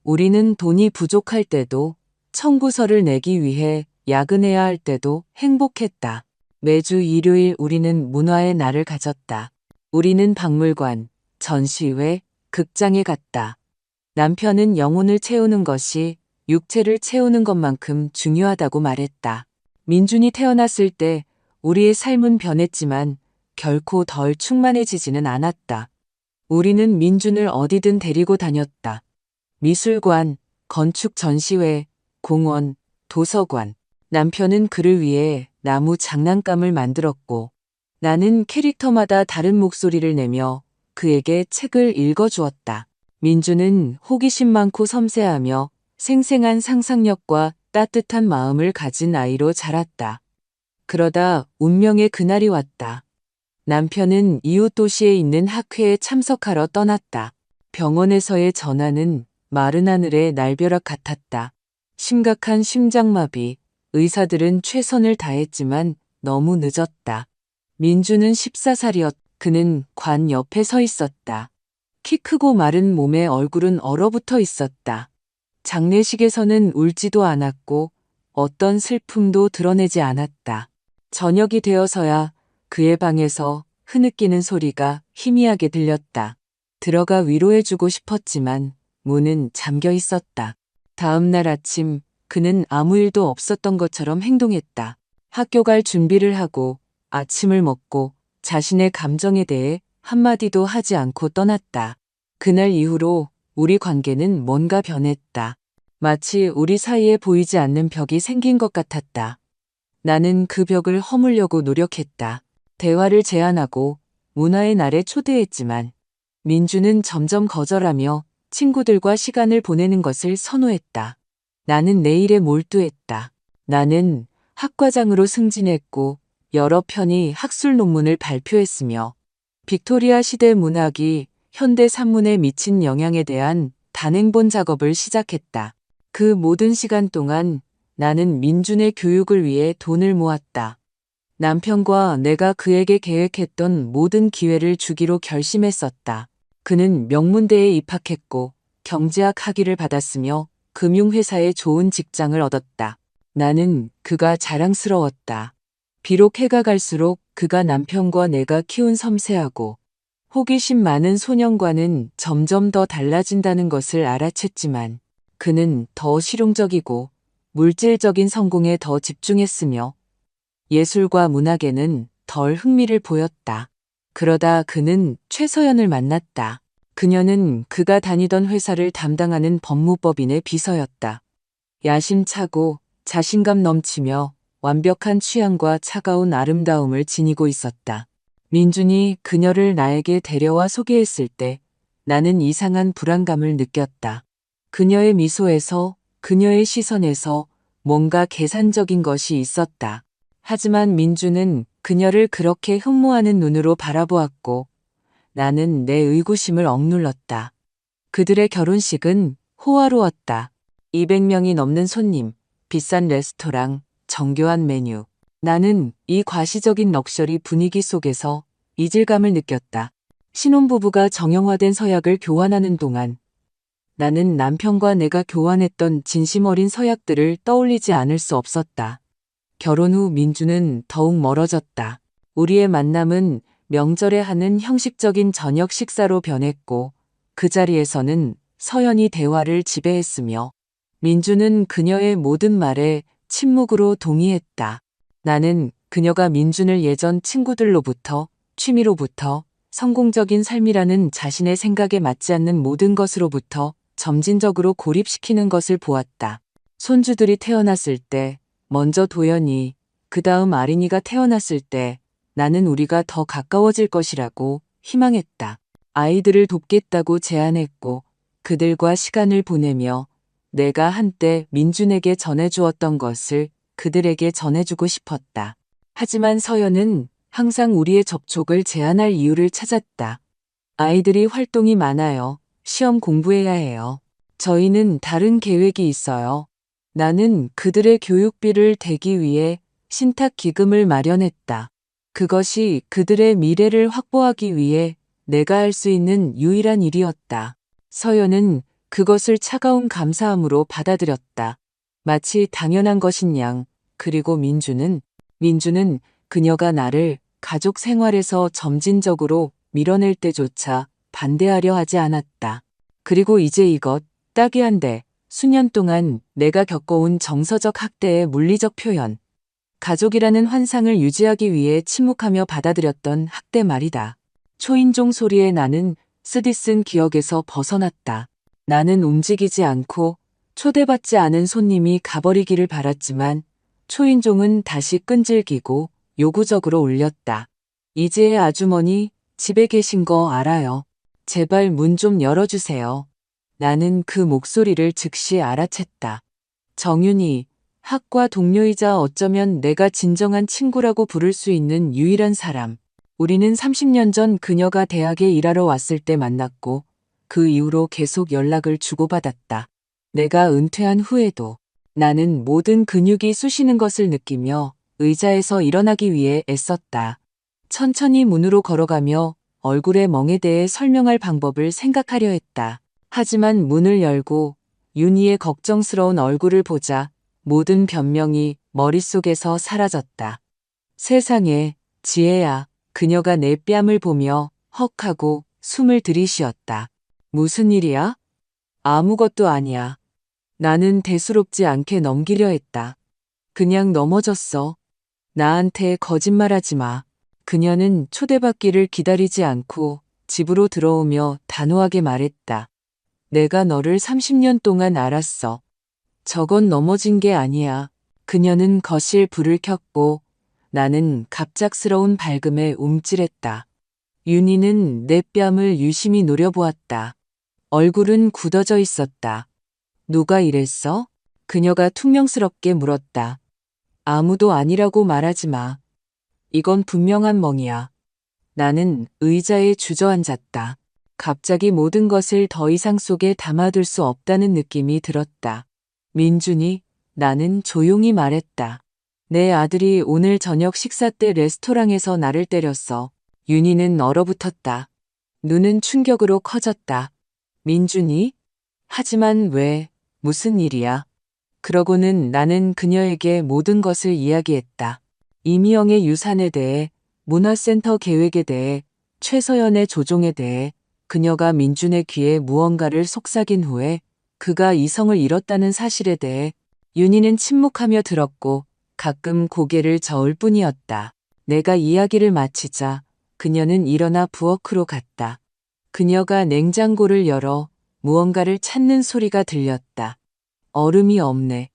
우리는 돈이 부족할 때도 청구서를 내기 위해 야근해야 할 때도 행복했다. 매주 일요일 우리는 문화의 날을 가졌다. 우리는 박물관, 전시회, 극장에 갔다. 남편은 영혼을 채우는 것이 육체를 채우는 것만큼 중요하다고 말했다. 민준이 태어났을 때 우리의 삶은 변했지만 결코 덜 충만해지지는 않았다. 우리는 민준을 어디든 데리고 다녔다. 미술관, 건축 전시회, 공원, 도서관. 남편은 그를 위해 나무 장난감을 만들었고 나는 캐릭터마다 다른 목소리를 내며 그에게 책을 읽어주었다. 민주는 호기심 많고 섬세하며 생생한 상상력과 따뜻한 마음을 가진 아이로 자랐다. 그러다 운명의 그날이 왔다. 남편은 이웃 도시에 있는 학회에 참석하러 떠났다. 병원에서의 전화는 마른 하늘의 날벼락 같았다. 심각한 심장마비, 의사들은 최선을 다했지만 너무 늦었다. 민주는 14살이었. 그는 관 옆에 서 있었다. 키 크고 마른 몸에 얼굴은 얼어붙어 있었다. 장례식에서는 울지도 않았고 어떤 슬픔도 드러내지 않았다. 저녁이 되어서야 그의 방에서 흐느끼는 소리가 희미하게 들렸다. 들어가 위로해주고 싶었지만 문은 잠겨 있었다. 다음 날 아침 그는 아무 일도 없었던 것처럼 행동했다. 학교 갈 준비를 하고 아침을 먹고 자신의 감정에 대해 한마디도 하지 않고 떠났다. 그날 이후로 우리 관계는 뭔가 변했다. 마치 우리 사이에 보이지 않는 벽이 생긴 것 같았다. 나는 그 벽을 허물려고 노력했다. 대화를 제안하고 문화의 날에 초대했지만 민주는 점점 거절하며 친구들과 시간을 보내는 것을 선호했다. 나는 내일에 몰두했다. 나는 학과장으로 승진했고 여러 편의 학술 논문을 발표했으며 빅토리아 시대 문학이 현대 산문에 미친 영향에 대한 단행본 작업을 시작했다. 그 모든 시간 동안 나는 민준의 교육을 위해 돈을 모았다. 남편과 내가 그에게 계획했던 모든 기회를 주기로 결심했었다. 그는 명문대에 입학했고 경제학 학위를 받았으며 금융회사에 좋은 직장을 얻었다. 나는 그가 자랑스러웠다. 비록 해가 갈수록 그가 남편과 내가 키운 섬세하고 호기심 많은 소년과는 점점 더 달라진다는 것을 알아챘지만 그는 더 실용적이고 물질적인 성공에 더 집중했으며 예술과 문학에는 덜 흥미를 보였다. 그러다 그는 최서연을 만났다. 그녀는 그가 다니던 회사를 담당하는 법무법인의 비서였다. 야심차고 자신감 넘치며 완벽한 취향과 차가운 아름다움을 지니고 있었다. 민준이 그녀를 나에게 데려와 소개했을 때 나는 이상한 불안감을 느꼈다. 그녀의 미소에서, 그녀의 시선에서 뭔가 계산적인 것이 있었다. 하지만 민주는 그녀를 그렇게 흠모하는 눈으로 바라보았고 나는 내 의구심을 억눌렀다. 그들의 결혼식은 호화로웠다. 200명이 넘는 손님, 비싼 레스토랑, 정교한 메뉴. 나는 이 과시적인 럭셔리 분위기 속에서 이질감을 느꼈다. 신혼부부가 정형화된 서약을 교환하는 동안 나는 남편과 내가 교환했던 진심 어린 서약들을 떠올리지 않을 수 없었다. 결혼 후 민주는 더욱 멀어졌다. 우리의 만남은 명절에 하는 형식적인 저녁 식사로 변했고 그 자리에서는 서연이 대화를 지배했으며 민주는 그녀의 모든 말에 침묵으로 동의했다. 나는 그녀가 민준을 예전 친구들로부터, 취미로부터, 성공적인 삶이라는 자신의 생각에 맞지 않는 모든 것으로부터 점진적으로 고립시키는 것을 보았다. 손주들이 태어났을 때, 먼저 도연이, 그 다음 아린이가 태어났을 때 나는 우리가 더 가까워질 것이라고 희망했다. 아이들을 돕겠다고 제안했고 그들과 시간을 보내며 내가 한때 민준에게 전해주었던 것을 그들에게 전해주고 싶었다. 하지만 서연은 항상 우리의 접촉을 제한할 이유를 찾았다. 아이들이 활동이 많아요. 시험 공부해야 해요. 저희는 다른 계획이 있어요. 나는 그들의 교육비를 대기 위해 신탁 기금을 마련했다. 그것이 그들의 미래를 확보하기 위해 내가 할 수 있는 유일한 일이었다. 서연은 그것을 차가운 감사함으로 받아들였다. 마치 당연한 것인 양. 그리고 민주는 그녀가 나를 가족 생활에서 점진적으로 밀어낼 때조차 반대하려 하지 않았다. 그리고 이제 이것, 딱이 한데 수년 동안 내가 겪어온 정서적 학대의 물리적 표현. 가족이라는 환상을 유지하기 위해 침묵하며 받아들였던 학대 말이다. 초인종 소리에 나는 쓰디쓴 기억에서 벗어났다. 나는 움직이지 않고 초대받지 않은 손님이 가버리기를 바랐지만 초인종은 다시 끈질기고 요구적으로 울렸다. 이제의 아주머니 집에 계신 거 알아요. 제발 문 좀 열어주세요. 나는 그 목소리를 즉시 알아챘다. 정윤이, 학과 동료이자 어쩌면 내가 진정한 친구라고 부를 수 있는 유일한 사람. 우리는 30년 전 그녀가 대학에 일하러 왔을 때 만났고 그 이후로 계속 연락을 주고받았다. 내가 은퇴한 후에도 나는 모든 근육이 쑤시는 것을 느끼며 의자에서 일어나기 위해 애썼다. 천천히 문으로 걸어가며 얼굴의 멍에 대해 설명할 방법을 생각하려 했다. 하지만 문을 열고 윤희의 걱정스러운 얼굴을 보자 모든 변명이 머릿속에서 사라졌다. 세상에, 지혜야. 그녀가 내 뺨을 보며 헉 하고 숨을 들이쉬었다. 무슨 일이야? 아무것도 아니야. 나는 대수롭지 않게 넘기려 했다. 그냥 넘어졌어. 나한테 거짓말하지 마. 그녀는 초대받기를 기다리지 않고 집으로 들어오며 단호하게 말했다. 내가 너를 30년 동안 알았어. 저건 넘어진 게 아니야. 그녀는 거실 불을 켰고 나는 갑작스러운 밝음에 움찔했다. 윤희는 내 뺨을 유심히 노려보았다. 얼굴은 굳어져 있었다. 누가 이랬어? 그녀가 퉁명스럽게 물었다. 아무도 아니라고 말하지 마. 이건 분명한 멍이야. 나는 의자에 주저앉았다. 갑자기 모든 것을 더 이상 속에 담아둘 수 없다는 느낌이 들었다. 민준이, 나는 조용히 말했다. 내 아들이 오늘 저녁 식사 때 레스토랑에서 나를 때렸어. 윤희는 얼어붙었다. 눈은 충격으로 커졌다. 민준이? 하지만 왜, 무슨 일이야? 그러고는 나는 그녀에게 모든 것을 이야기했다. 이미영의 유산에 대해, 문화센터 계획에 대해, 최서연의 조종에 대해, 그녀가 민준의 귀에 무언가를 속삭인 후에 그가 이성을 잃었다는 사실에 대해 윤희는 침묵하며 들었고 가끔 고개를 저을 뿐이었다. 내가 이야기를 마치자 그녀는 일어나 부엌으로 갔다. 그녀가 냉장고를 열어 무언가를 찾는 소리가 들렸다. 얼음이 없네.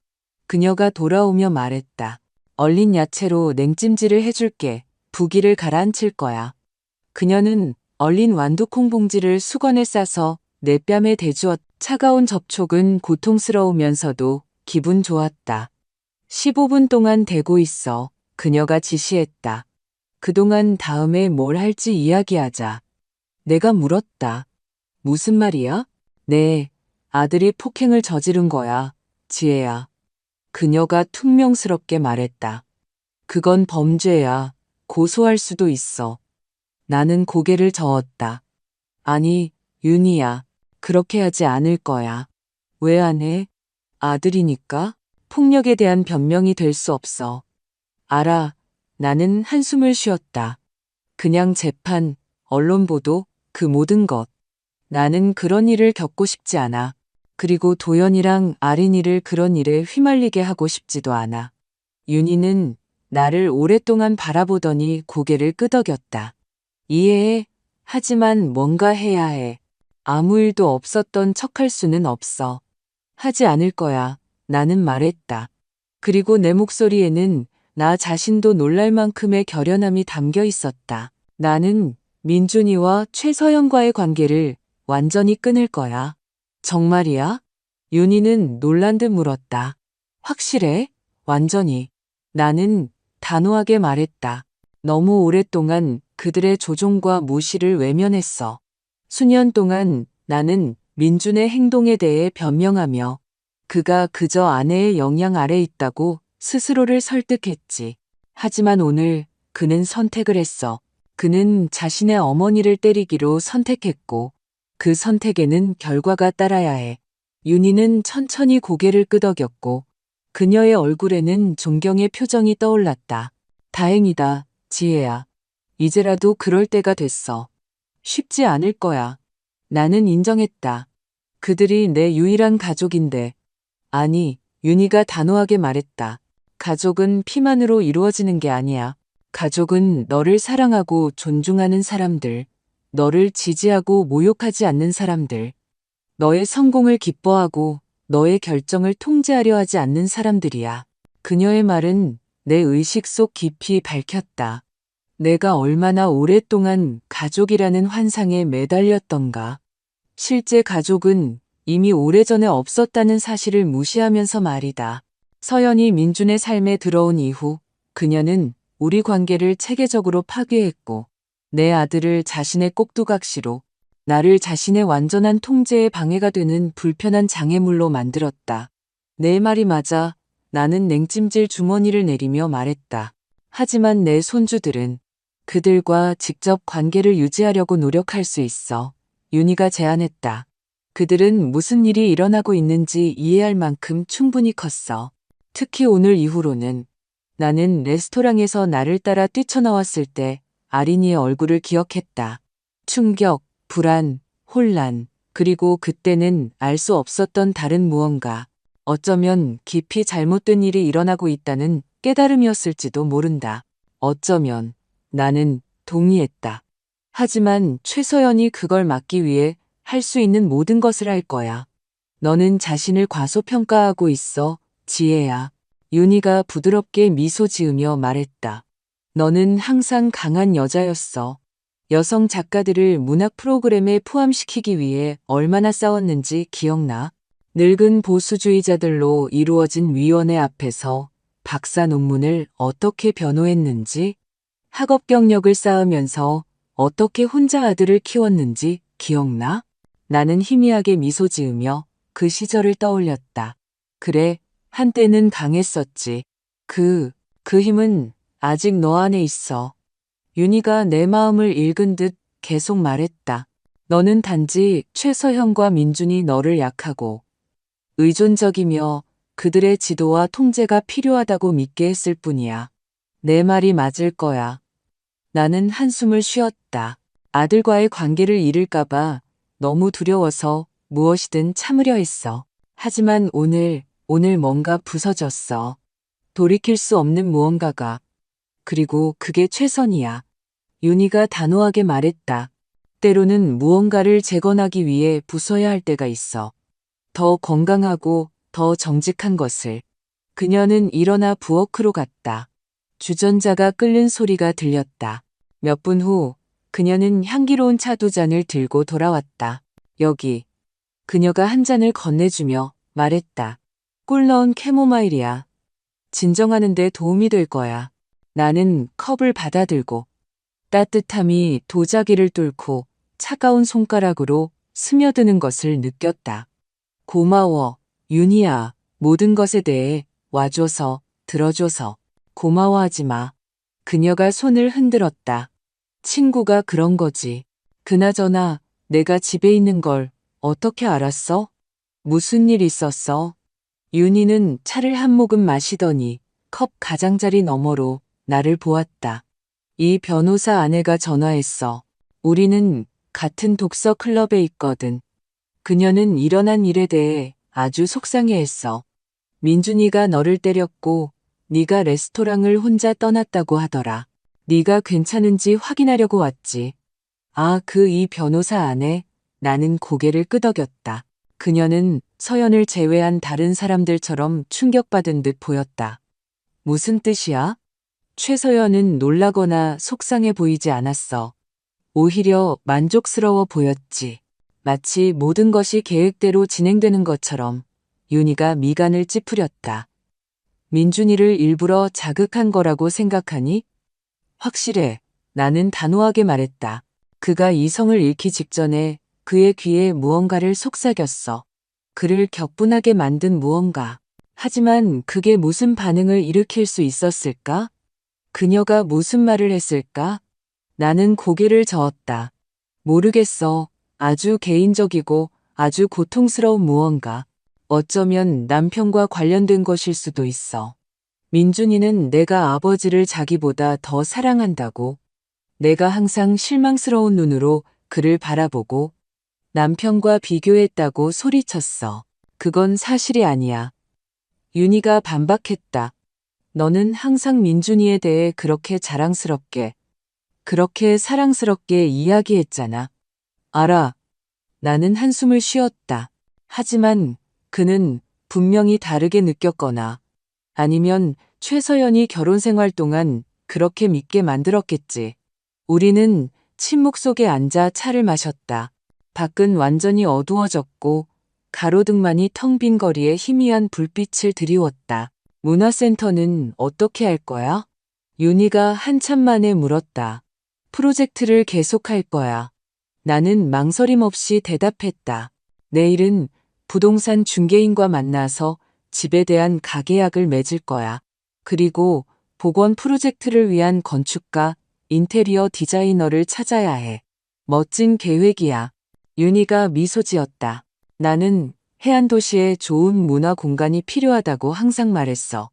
그녀가 돌아오며 말했다. 얼린 야채로 냉찜질을 해줄게. 부기를 가라앉힐 거야. 그녀는 얼린 완두콩 봉지를 수건에 싸서 내 뺨에 대주었. 차가운 접촉은 고통스러우면서도 기분 좋았다. 15분 동안 대고 있어 그녀가 지시했다. 그동안 다음에 뭘 할지 이야기하자. 내가 물었다. 무슨 말이야? 네, 아들이 폭행을 저지른 거야, 지혜야. 그녀가 퉁명스럽게 말했다. 그건 범죄야. 고소할 수도 있어. 나는 고개를 저었다. 아니, 윤희야. 그렇게 하지 않을 거야. 왜 안 해? 아들이니까? 폭력에 대한 변명이 될 수 없어. 알아. 나는 한숨을 쉬었다. 그냥 재판, 언론 보도, 그 모든 것. 나는 그런 일을 겪고 싶지 않아. 그리고 도연이랑 아린이를 그런 일에 휘말리게 하고 싶지도 않아. 윤희는 나를 오랫동안 바라보더니 고개를 끄덕였다. 이해해. 하지만 뭔가 해야 해. 아무 일도 없었던 척할 수는 없어. 하지 않을 거야. 나는 말했다. 그리고 내 목소리에는 나 자신도 놀랄 만큼의 결연함이 담겨 있었다. 나는 민준이와 최서연과의 관계를 완전히 끊을 거야. 정말이야? 윤희는 놀란 듯 물었다. 확실해? 완전히. 나는 단호하게 말했다. 너무 오랫동안 그들의 조종과 무시를 외면했어. 수년 동안 나는 민준의 행동에 대해 변명하며 그가 그저 아내의 영향 아래 있다고 스스로를 설득했지. 하지만 오늘 그는 선택을 했어. 그는 자신의 어머니를 때리기로 선택했고 그 선택에는 결과가 따라야 해. 윤희는 천천히 고개를 끄덕였고 그녀의 얼굴에는 존경의 표정이 떠올랐다. 다행이다, 지혜야. 이제라도 그럴 때가 됐어. 쉽지 않을 거야. 나는 인정했다. 그들이 내 유일한 가족인데. 아니, 윤희가 단호하게 말했다. 가족은 피만으로 이루어지는 게 아니야. 가족은 너를 사랑하고 존중하는 사람들, 너를 지지하고 모욕하지 않는 사람들, 너의 성공을 기뻐하고 너의 결정을 통제하려 하지 않는 사람들이야. 그녀의 말은 내 의식 속 깊이 밝혔다. 내가 얼마나 오랫동안 가족이라는 환상에 매달렸던가. 실제 가족은 이미 오래전에 없었다는 사실을 무시하면서 말이다. 서연이 민준의 삶에 들어온 이후 그녀는 우리 관계를 체계적으로 파괴했고 내 아들을 자신의 꼭두각시로 나를 자신의 완전한 통제에 방해가 되는 불편한 장애물로 만들었다. 내 말이 맞아. 나는 냉찜질 주머니를 내리며 말했다. 하지만 내 손주들은 그들과 직접 관계를 유지하려고 노력할 수 있어. 윤희가 제안했다. 그들은 무슨 일이 일어나고 있는지 이해할 만큼 충분히 컸어. 특히 오늘 이후로는 나는 레스토랑에서 나를 따라 뛰쳐나왔을 때 아린이의 얼굴을 기억했다. 충격, 불안, 혼란, 그리고 그때는 알 수 없었던 다른 무언가. 어쩌면 깊이 잘못된 일이 일어나고 있다는 깨달음이었을지도 모른다. 어쩌면 나는 동의했다. 하지만 최서연이 그걸 막기 위해 할 수 있는 모든 것을 할 거야. 너는 자신을 과소평가하고 있어, 지혜야. 윤희가 부드럽게 미소 지으며 말했다. 너는 항상 강한 여자였어. 여성 작가들을 문학 프로그램에 포함시키기 위해 얼마나 싸웠는지 기억나? 늙은 보수주의자들로 이루어진 위원회 앞에서 박사 논문을 어떻게 변호했는지, 학업 경력을 쌓으면서 어떻게 혼자 아들을 키웠는지 기억나? 나는 희미하게 미소 지으며 그 시절을 떠올렸다. 그래, 한때는 강했었지. 그 힘은 아직 너 안에 있어. 윤희가 내 마음을 읽은 듯 계속 말했다. 너는 단지 최서현과 민준이 너를 약하고 의존적이며 그들의 지도와 통제가 필요하다고 믿게 했을 뿐이야. 내 말이 맞을 거야. 나는 한숨을 쉬었다. 아들과의 관계를 잃을까봐 너무 두려워서 무엇이든 참으려 했어. 하지만 오늘 뭔가 부서졌어. 돌이킬 수 없는 무언가가. 그리고 그게 최선이야. 윤희가 단호하게 말했다. 때로는 무언가를 재건하기 위해 부숴야 할 때가 있어. 더 건강하고 더 정직한 것을. 그녀는 일어나 부엌으로 갔다. 주전자가 끓는 소리가 들렸다. 몇 분 후 그녀는 향기로운 차 두 잔을 들고 돌아왔다. 여기. 그녀가 한 잔을 건네주며 말했다. 꿀 넣은 캐모마일이야. 진정하는 데 도움이 될 거야. 나는 컵을 받아들고 따뜻함이 도자기를 뚫고 차가운 손가락으로 스며드는 것을 느꼈다. 고마워, 윤희야. 모든 것에 대해 와줘서, 들어줘서. 고마워하지 마. 그녀가 손을 흔들었다. 친구가 그런 거지. 그나저나 내가 집에 있는 걸 어떻게 알았어? 무슨 일 있었어? 윤희는 차를 한 모금 마시더니 컵 가장자리 너머로 나를 보았다. 이 변호사 아내가 전화했어. 우리는 같은 독서 클럽에 있거든. 그녀는 일어난 일에 대해 아주 속상해했어. 민준이가 너를 때렸고 네가 레스토랑을 혼자 떠났다고 하더라. 네가 괜찮은지 확인하려고 왔지. 아, 이 변호사 아내? 나는 고개를 끄덕였다. 그녀는 서연을 제외한 다른 사람들처럼 충격받은 듯 보였다. 무슨 뜻이야? 최서연은 놀라거나 속상해 보이지 않았어. 오히려 만족스러워 보였지. 마치 모든 것이 계획대로 진행되는 것처럼. 윤희가 미간을 찌푸렸다. 민준이를 일부러 자극한 거라고 생각하니? 확실해. 나는 단호하게 말했다. 그가 이성을 잃기 직전에 그의 귀에 무언가를 속삭였어. 그를 격분하게 만든 무언가. 하지만 그게 무슨 반응을 일으킬 수 있었을까? 그녀가 무슨 말을 했을까? 나는 고개를 저었다. 모르겠어. 아주 개인적이고 아주 고통스러운 무언가. 어쩌면 남편과 관련된 것일 수도 있어. 민준이는 내가 아버지를 자기보다 더 사랑한다고. 내가 항상 실망스러운 눈으로 그를 바라보고 남편과 비교했다고 소리쳤어. 그건 사실이 아니야. 윤희가 반박했다. 너는 항상 민준이에 대해 그렇게 자랑스럽게, 그렇게 사랑스럽게 이야기했잖아. 알아. 나는 한숨을 쉬었다. 하지만 그는 분명히 다르게 느꼈거나 아니면 최서연이 결혼 생활 동안 그렇게 믿게 만들었겠지. 우리는 침묵 속에 앉아 차를 마셨다. 밖은 완전히 어두워졌고 가로등만이 텅 빈 거리에 희미한 불빛을 드리웠다. 문화센터는 어떻게 할 거야? 윤희가 한참 만에 물었다. 프로젝트를 계속할 거야. 나는 망설임 없이 대답했다. 내일은 부동산 중개인과 만나서 집에 대한 가계약을 맺을 거야. 그리고 복원 프로젝트를 위한 건축가, 인테리어 디자이너를 찾아야 해. 멋진 계획이야. 윤희가 미소 지었다. 나는 해안도시에 좋은 문화 공간이 필요하다고 항상 말했어.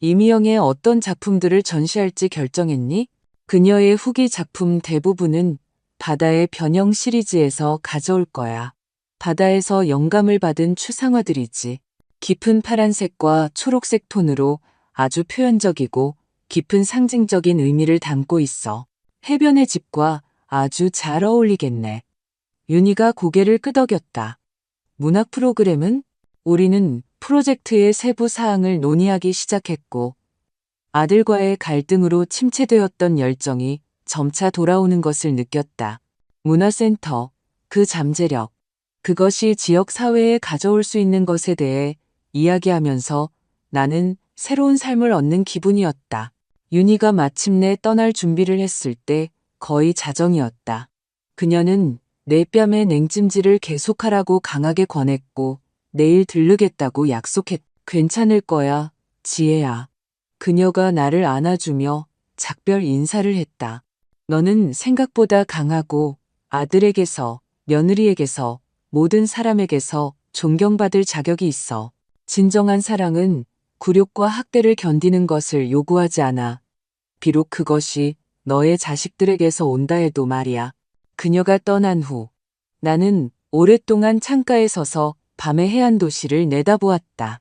이미영의 어떤 작품들을 전시할지 결정했니? 그녀의 후기 작품 대부분은 바다의 변형 시리즈에서 가져올 거야. 바다에서 영감을 받은 추상화들이지. 깊은 파란색과 초록색 톤으로 아주 표현적이고 깊은 상징적인 의미를 담고 있어. 해변의 집과 아주 잘 어울리겠네. 윤희가 고개를 끄덕였다. 문학 프로그램은? 우리는 프로젝트의 세부 사항을 논의하기 시작했고 아들과의 갈등으로 침체되었던 열정이 점차 돌아오는 것을 느꼈다. 문화센터, 그 잠재력, 그것이 지역 사회에 가져올 수 있는 것에 대해 이야기하면서 나는 새로운 삶을 얻는 기분이었다. 윤희가 마침내 떠날 준비를 했을 때 거의 자정이었다. 그녀는 내 뺨에 냉찜질을 계속하라고 강하게 권했고 내일 들르겠다고 약속했다. 괜찮을 거야, 지혜야. 그녀가 나를 안아주며 작별 인사를 했다. 너는 생각보다 강하고 아들에게서, 며느리에게서, 모든 사람에게서 존경받을 자격이 있어. 진정한 사랑은 굴욕과 학대를 견디는 것을 요구하지 않아. 비록 그것이 너의 자식들에게서 온다 해도 말이야. 그녀가 떠난 후 나는 오랫동안 창가에 서서 밤의 해안 도시를 내다보았다.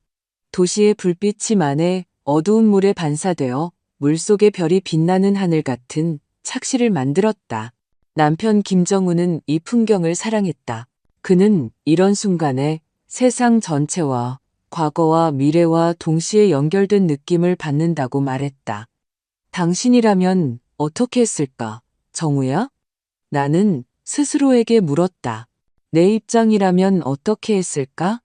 도시의 불빛이 만에 어두운 물에 반사되어 물속의 별이 빛나는 하늘 같은 착시를 만들었다. 남편 김정우는 이 풍경을 사랑했다. 그는 이런 순간에 세상 전체와 과거와 미래와 동시에 연결된 느낌을 받는다고 말했다. 당신이라면 어떻게 했을까, 정우야? 나는 스스로에게 물었다. 내 입장이라면 어떻게 했을까?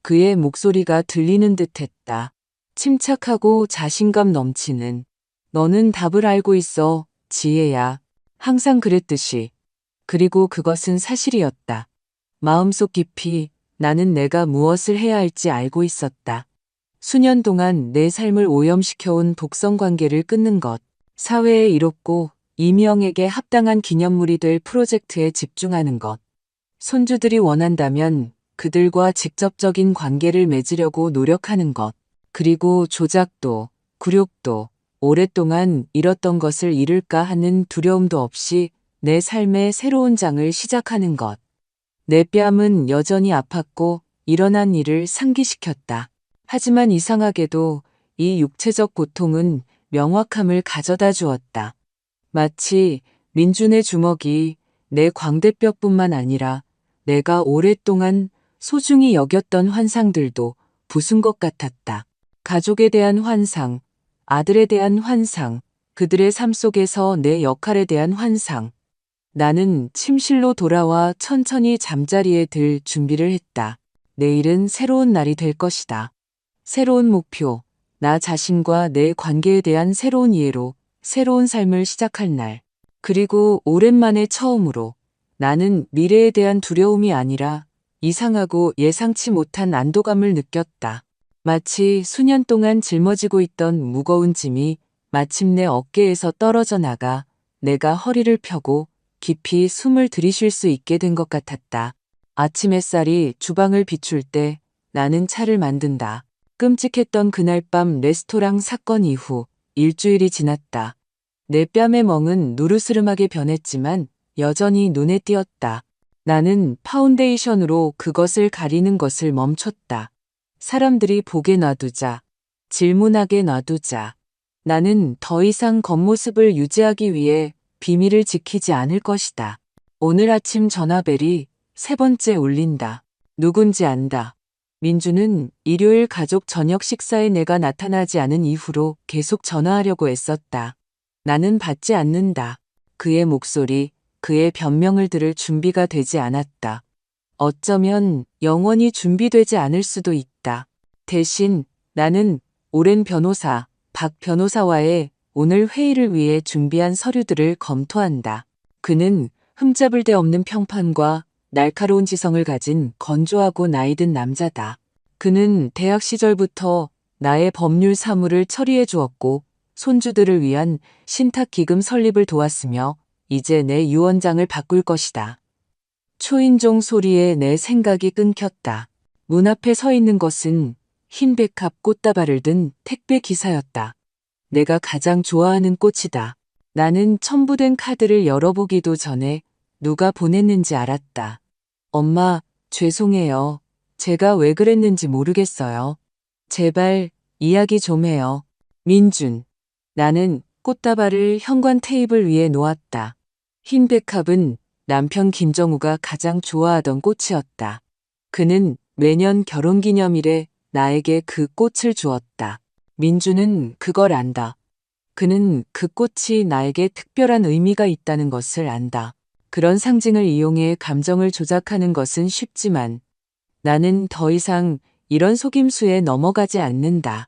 그의 목소리가 들리는 듯 했다. 침착하고 자신감 넘치는. 너는 답을 알고 있어, 지혜야. 항상 그랬듯이. 그리고 그것은 사실이었다. 마음속 깊이 나는 내가 무엇을 해야 할지 알고 있었다. 수년 동안 내 삶을 오염시켜온 독성 관계를 끊는 것, 사회에 이롭고 이명에게 합당한 기념물이 될 프로젝트에 집중하는 것, 손주들이 원한다면 그들과 직접적인 관계를 맺으려고 노력하는 것, 그리고 조작도, 굴욕도, 오랫동안 잃었던 것을 잃을까 하는 두려움도 없이 내 삶의 새로운 장을 시작하는 것. 내 뺨은 여전히 아팠고 일어난 일을 상기시켰다. 하지만 이상하게도 이 육체적 고통은 명확함을 가져다 주었다. 마치 민준의 주먹이 내 광대뼈뿐만 아니라 내가 오랫동안 소중히 여겼던 환상들도 부순 것 같았다. 가족에 대한 환상, 아들에 대한 환상, 그들의 삶 속에서 내 역할에 대한 환상. 나는 침실로 돌아와 천천히 잠자리에 들 준비를 했다. 내일은 새로운 날이 될 것이다. 새로운 목표, 나 자신과 내 관계에 대한 새로운 이해로 새로운 삶을 시작할 날. 그리고 오랜만에 처음으로 나는 미래에 대한 두려움이 아니라 이상하고 예상치 못한 안도감을 느꼈다. 마치 수년 동안 짊어지고 있던 무거운 짐이 마침내 어깨에서 떨어져 나가 내가 허리를 펴고 깊이 숨을 들이쉴 수 있게 된 것 같았다. 아침 햇살이 주방을 비출 때 나는 차를 만든다. 끔찍했던 그날 밤 레스토랑 사건 이후 일주일이 지났다. 내 뺨의 멍은 누르스름하게 변했지만 여전히 눈에 띄었다. 나는 파운데이션으로 그것을 가리는 것을 멈췄다. 사람들이 보게 놔두자. 질문하게 놔두자. 나는 더 이상 겉모습을 유지하기 위해 비밀을 지키지 않을 것이다. 오늘 아침 전화벨이 3번째 울린다. 누군지 안다. 민주는 일요일 가족 저녁 식사에 내가 나타나지 않은 이후로 계속 전화하려고 애썼다. 나는 받지 않는다. 그의 목소리, 그의 변명을 들을 준비가 되지 않았다. 어쩌면 영원히 준비되지 않을 수도 있다. 대신 나는 오랜 변호사, 박 변호사와의 오늘 회의를 위해 준비한 서류들을 검토한다. 그는 흠잡을 데 없는 평판과 날카로운 지성을 가진 건조하고 나이든 남자다. 그는 대학 시절부터 나의 법률 사무를 처리해 주었고 손주들을 위한 신탁기금 설립을 도왔으며 이제 내 유언장을 바꿀 것이다. 초인종 소리에 내 생각이 끊겼다. 문 앞에 서 있는 것은 흰 백합 꽃다발을 든 택배 기사였다. 내가 가장 좋아하는 꽃이다. 나는 첨부된 카드를 열어보기도 전에 누가 보냈는지 알았다. 엄마, 죄송해요. 제가 왜 그랬는지 모르겠어요. 제발 이야기 좀 해요. 민준. 나는 꽃다발을 현관 테이블 위에 놓았다. 흰 백합은 남편 김정우가 가장 좋아하던 꽃이었다. 그는 매년 결혼기념일에 나에게 그 꽃을 주었다. 민주는 그걸 안다. 그는 그 꽃이 나에게 특별한 의미가 있다는 것을 안다. 그런 상징을 이용해 감정을 조작하는 것은 쉽지만 나는 더 이상 이런 속임수에 넘어가지 않는다.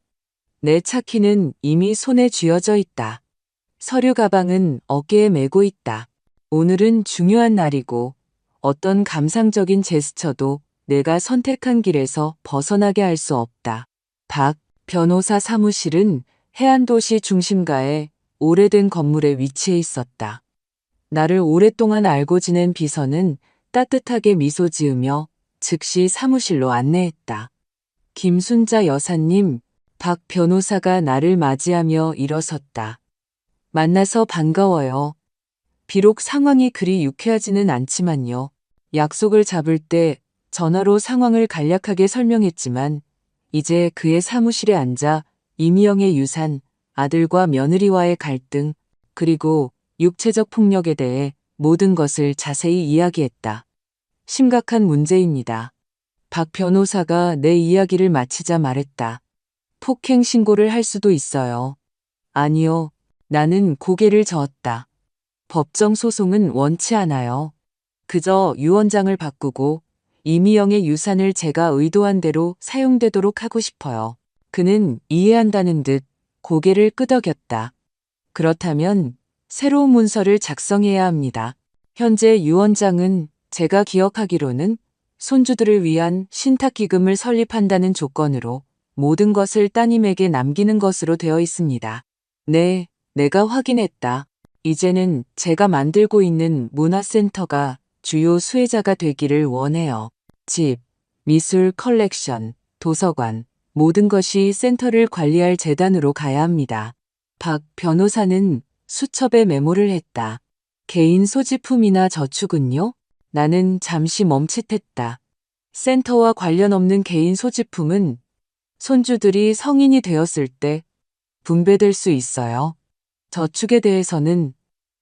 내 차키는 이미 손에 쥐어져 있다. 서류 가방은 어깨에 메고 있다. 오늘은 중요한 날이고 어떤 감상적인 제스처도 내가 선택한 길에서 벗어나게 할 수 없다. 박 변호사 사무실은 해안도시 중심가의 오래된 건물에 위치해 있었다. 나를 오랫동안 알고 지낸 비서는 따뜻하게 미소 지으며 즉시 사무실로 안내했다. 김순자 여사님, 박 변호사가 나를 맞이하며 일어섰다. 만나서 반가워요. 비록 상황이 그리 유쾌하지는 않지만요. 약속을 잡을 때 전화로 상황을 간략하게 설명했지만 이제 그의 사무실에 앉아 이미영의 유산, 아들과 며느리와의 갈등, 그리고 육체적 폭력에 대해 모든 것을 자세히 이야기했다. 심각한 문제입니다. 박 변호사가 내 이야기를 마치자 말했다. 폭행 신고를 할 수도 있어요. 아니요. 나는 고개를 저었다. 법정 소송은 원치 않아요. 그저 유언장을 바꾸고 이미영의 유산을 제가 의도한 대로 사용되도록 하고 싶어요. 그는 이해한다는 듯 고개를 끄덕였다. 그렇다면 새로운 문서를 작성해야 합니다. 현재 유언장은 제가 기억하기로는 손주들을 위한 신탁기금을 설립한다는 조건으로 모든 것을 따님에게 남기는 것으로 되어 있습니다. 네, 내가 확인했다. 이제는 제가 만들고 있는 문화센터가 주요 수혜자가 되기를 원해요. 집, 미술 컬렉션, 도서관, 모든 것이 센터를 관리할 재단으로 가야 합니다. 박 변호사는 수첩에 메모를 했다. 개인 소지품이나 저축은요? 나는 잠시 멈칫했다. 센터와 관련 없는 개인 소지품은 손주들이 성인이 되었을 때 분배될 수 있어요. 저축에 대해서는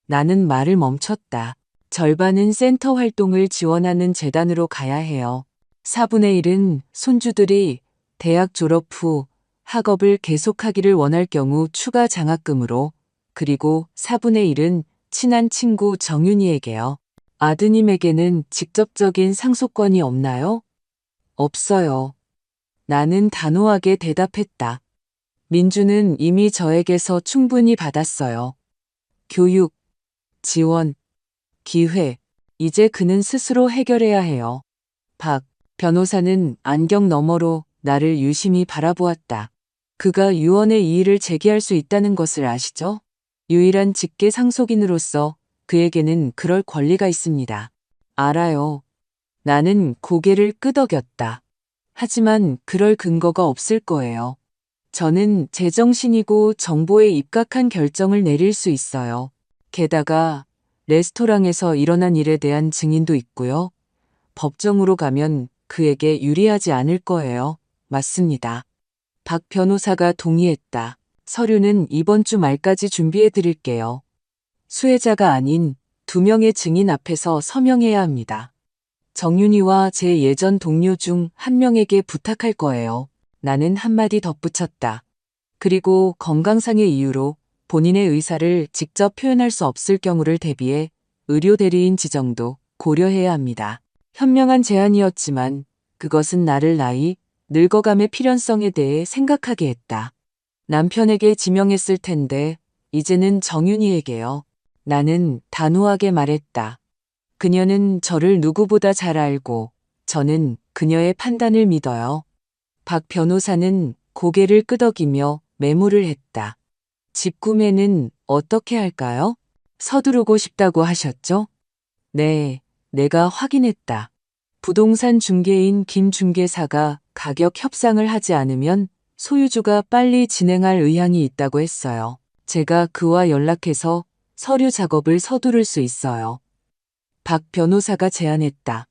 나는 말을 멈췄다. 절반은 센터 활동을 지원하는 재단으로 가야 해요. 4분의 1은 손주들이 대학 졸업 후 학업을 계속하기를 원할 경우 추가 장학금으로, 그리고 4분의 1은 친한 친구 정윤이에게요. 아드님에게는 직접적인 상속권이 없나요? 없어요. 나는 단호하게 대답했다. 민주는 이미 저에게서 충분히 받았어요. 교육, 지원, 기회, 이제 그는 스스로 해결해야 해요. 박 변호사는 안경 너머로 나를 유심히 바라보았다. 그가 유언의 이의를 제기할 수 있다는 것을 아시죠? 유일한 직계 상속인으로서 그에게는 그럴 권리가 있습니다. 알아요. 나는 고개를 끄덕였다. 하지만 그럴 근거가 없을 거예요. 저는 제정신이고 정보에 입각한 결정을 내릴 수 있어요. 게다가 레스토랑에서 일어난 일에 대한 증인도 있고요. 법정으로 가면 그에게 유리하지 않을 거예요. 맞습니다. 박 변호사가 동의했다. 서류는 이번 주 말까지 준비해 드릴게요. 수혜자가 아닌 2명의 증인 앞에서 서명해야 합니다. 정윤이와 제 예전 동료 중 1명에게 부탁할 거예요. 나는 한마디 덧붙였다. 그리고 건강상의 이유로 본인의 의사를 직접 표현할 수 없을 경우를 대비해 의료 대리인 지정도 고려해야 합니다. 현명한 제안이었지만 그것은 나를 늙어감의 필연성에 대해 생각하게 했다. 남편에게 지명했을 텐데 이제는 정윤이에게요. 나는 단호하게 말했다. 그녀는 저를 누구보다 잘 알고 저는 그녀의 판단을 믿어요. 박 변호사는 고개를 끄덕이며 메모를 했다. 집 구매는 어떻게 할까요? 서두르고 싶다고 하셨죠? 네, 내가 확인했다. 부동산 중개인 김 중개사가 가격 협상을 하지 않으면 소유주가 빨리 진행할 의향이 있다고 했어요. 제가 그와 연락해서 서류 작업을 서두를 수 있어요. 박 변호사가 제안했다.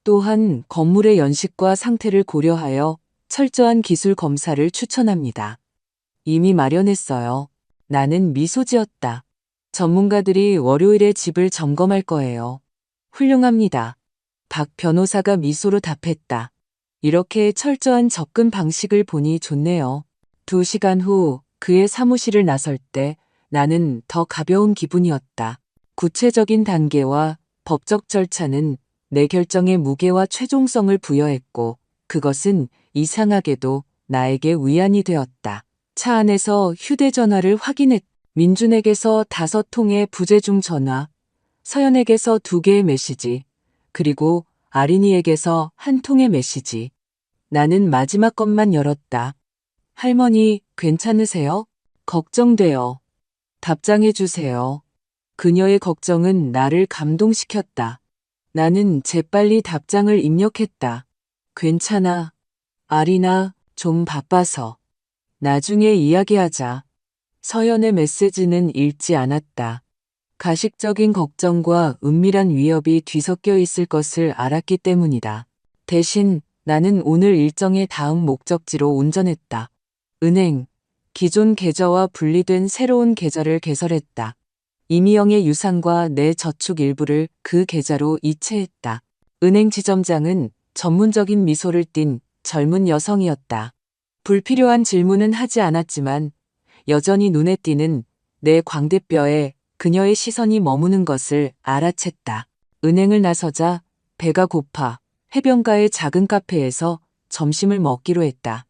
또한 건물의 연식과 상태를 고려하여 철저한 기술 검사를 추천합니다. 이미 마련했어요. 나는 미소 지었다. 전문가들이 월요일에 집을 점검할 거예요. 훌륭합니다. 박 변호사가 미소로 답했다. 이렇게 철저한 접근 방식을 보니 좋네요. 2시간 후 그의 사무실을 나설 때 나는 더 가벼운 기분이었다. 구체적인 단계와 법적 절차는 내 결정의 무게와 최종성을 부여했고 그것은 이상하게도 나에게 위안이 되었다. 차 안에서 휴대전화를 확인했. 민준에게서 5통의 부재중 전화, 서연에게서 2개의 메시지, 그리고 아린이에게서 1통의 메시지. 나는 마지막 것만 열었다. 할머니, 괜찮으세요? 걱정돼요. 답장해 주세요. 그녀의 걱정은 나를 감동시켰다. 나는 재빨리 답장을 입력했다. 괜찮아. 아리나, 좀 바빠서. 나중에 이야기하자. 서연의 메시지는 읽지 않았다. 가식적인 걱정과 은밀한 위협이 뒤섞여 있을 것을 알았기 때문이다. 대신 나는 오늘 일정의 다음 목적지로 운전했다. 은행, 기존 계좌와 분리된 새로운 계좌를 개설했다. 이미영의 유산과 내 저축 일부를 그 계좌로 이체했다. 은행 지점장은 전문적인 미소를 띤 젊은 여성이었다. 불필요한 질문은 하지 않았지만 여전히 눈에 띄는 내 광대뼈에 그녀의 시선이 머무는 것을 알아챘다. 은행을 나서자 배가 고파 해변가의 작은 카페에서 점심을 먹기로 했다.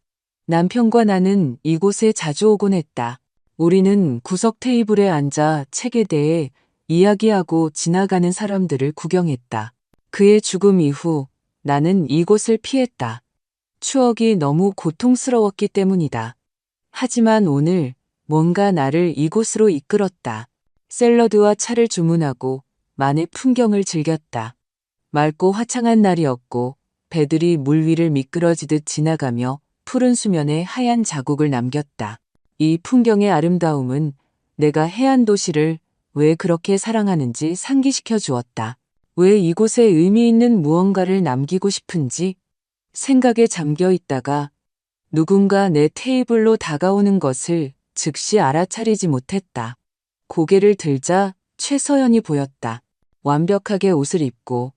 남편과 나는 이곳에 자주 오곤 했다. 우리는 구석 테이블에 앉아 책에 대해 이야기하고 지나가는 사람들을 구경했다. 그의 죽음 이후 나는 이곳을 피했다. 추억이 너무 고통스러웠기 때문이다. 하지만 오늘 뭔가 나를 이곳으로 이끌었다. 샐러드와 차를 주문하고 만의 풍경을 즐겼다. 맑고 화창한 날이었고 배들이 물 위를 미끄러지듯 지나가며 푸른 수면에 하얀 자국을 남겼다. 이 풍경의 아름다움은 내가 해안 도시를 왜 그렇게 사랑하는지 상기시켜 주었다. 왜 이곳에 의미 있는 무언가를 남기고 싶은지 생각에 잠겨 있다가 누군가 내 테이블로 다가오는 것을 즉시 알아차리지 못했다. 고개를 들자 최서연이 보였다. 완벽하게 옷을 입고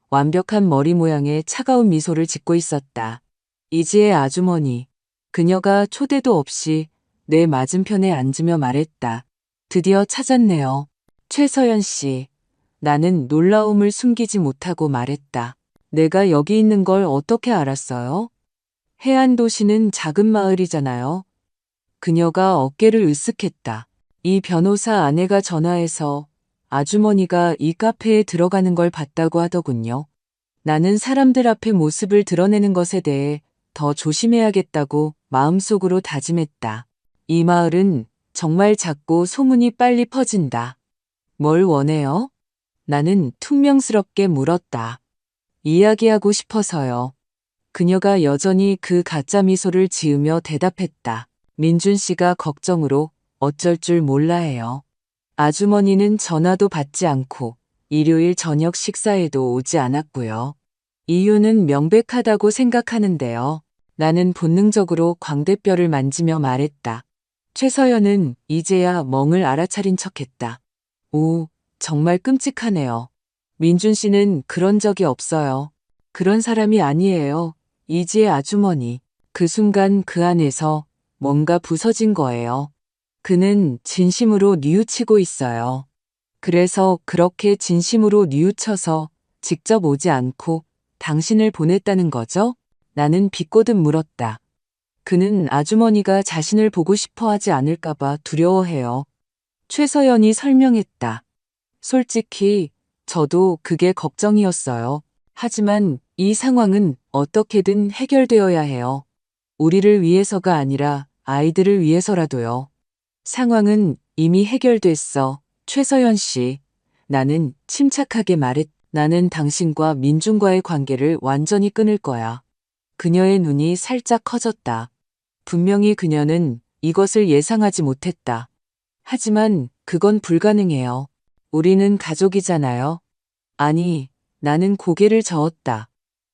완벽한 머리 모양의 차가운 미소를 짓고 있었다. 이지의 아주머니. 그녀가 초대도 없이 내 맞은편에 앉으며 말했다. 드디어 찾았네요. 최서연 씨. 나는 놀라움을 숨기지 못하고 말했다. 내가 여기 있는 걸 어떻게 알았어요? 해안 도시는 작은 마을이잖아요. 그녀가 어깨를 으쓱했다. 이 변호사 아내가 전화해서 아주머니가 이 카페에 들어가는 걸 봤다고 하더군요. 나는 사람들 앞에 모습을 드러내는 것에 대해 더 조심해야겠다고 마음속으로 다짐했다. 이 마을은 정말 작고 소문이 빨리 퍼진다. 뭘 원해요? 나는 퉁명스럽게 물었다. 이야기하고 싶어서요. 그녀가 여전히 그 가짜 미소를 지으며 대답했다. 민준 씨가 걱정으로 어쩔 줄 몰라 해요. 아주머니는 전화도 받지 않고 일요일 저녁 식사에도 오지 않았고요. 이유는 명백하다고 생각하는데요. 나는 본능적으로 광대뼈를 만지며 말했다. 최서연은 이제야 멍을 알아차린 척했다. 오, 정말 끔찍하네요. 민준 씨는 그런 적이 없어요. 그런 사람이 아니에요. 이지의 아주머니. 그 순간 그 안에서 뭔가 부서진 거예요. 그는 진심으로 뉘우치고 있어요. 그래서 그렇게 진심으로 뉘우쳐서 직접 오지 않고 당신을 보냈다는 거죠? 나는 비꼬듯 물었다. 그는 아주머니가 자신을 보고 싶어 하지 않을까봐 두려워해요. 최서연이 설명했다. 솔직히 저도 그게 걱정이었어요. 하지만 이 상황은 어떻게든 해결되어야 해요. 우리를 위해서가 아니라 아이들을 위해서라도요. 상황은 이미 해결됐어. 최서연 씨. 나는 침착하게 말했. 나는 당신과 민준과의 관계를 완전히 끊을 거야. 그녀의 눈이 살짝 커졌다. 분명히 그녀는 이것을 예상하지 못했다. 하지만 그건 불가능해요. 우리는 가족이잖아요. 아니, 나는 고개를 저었다.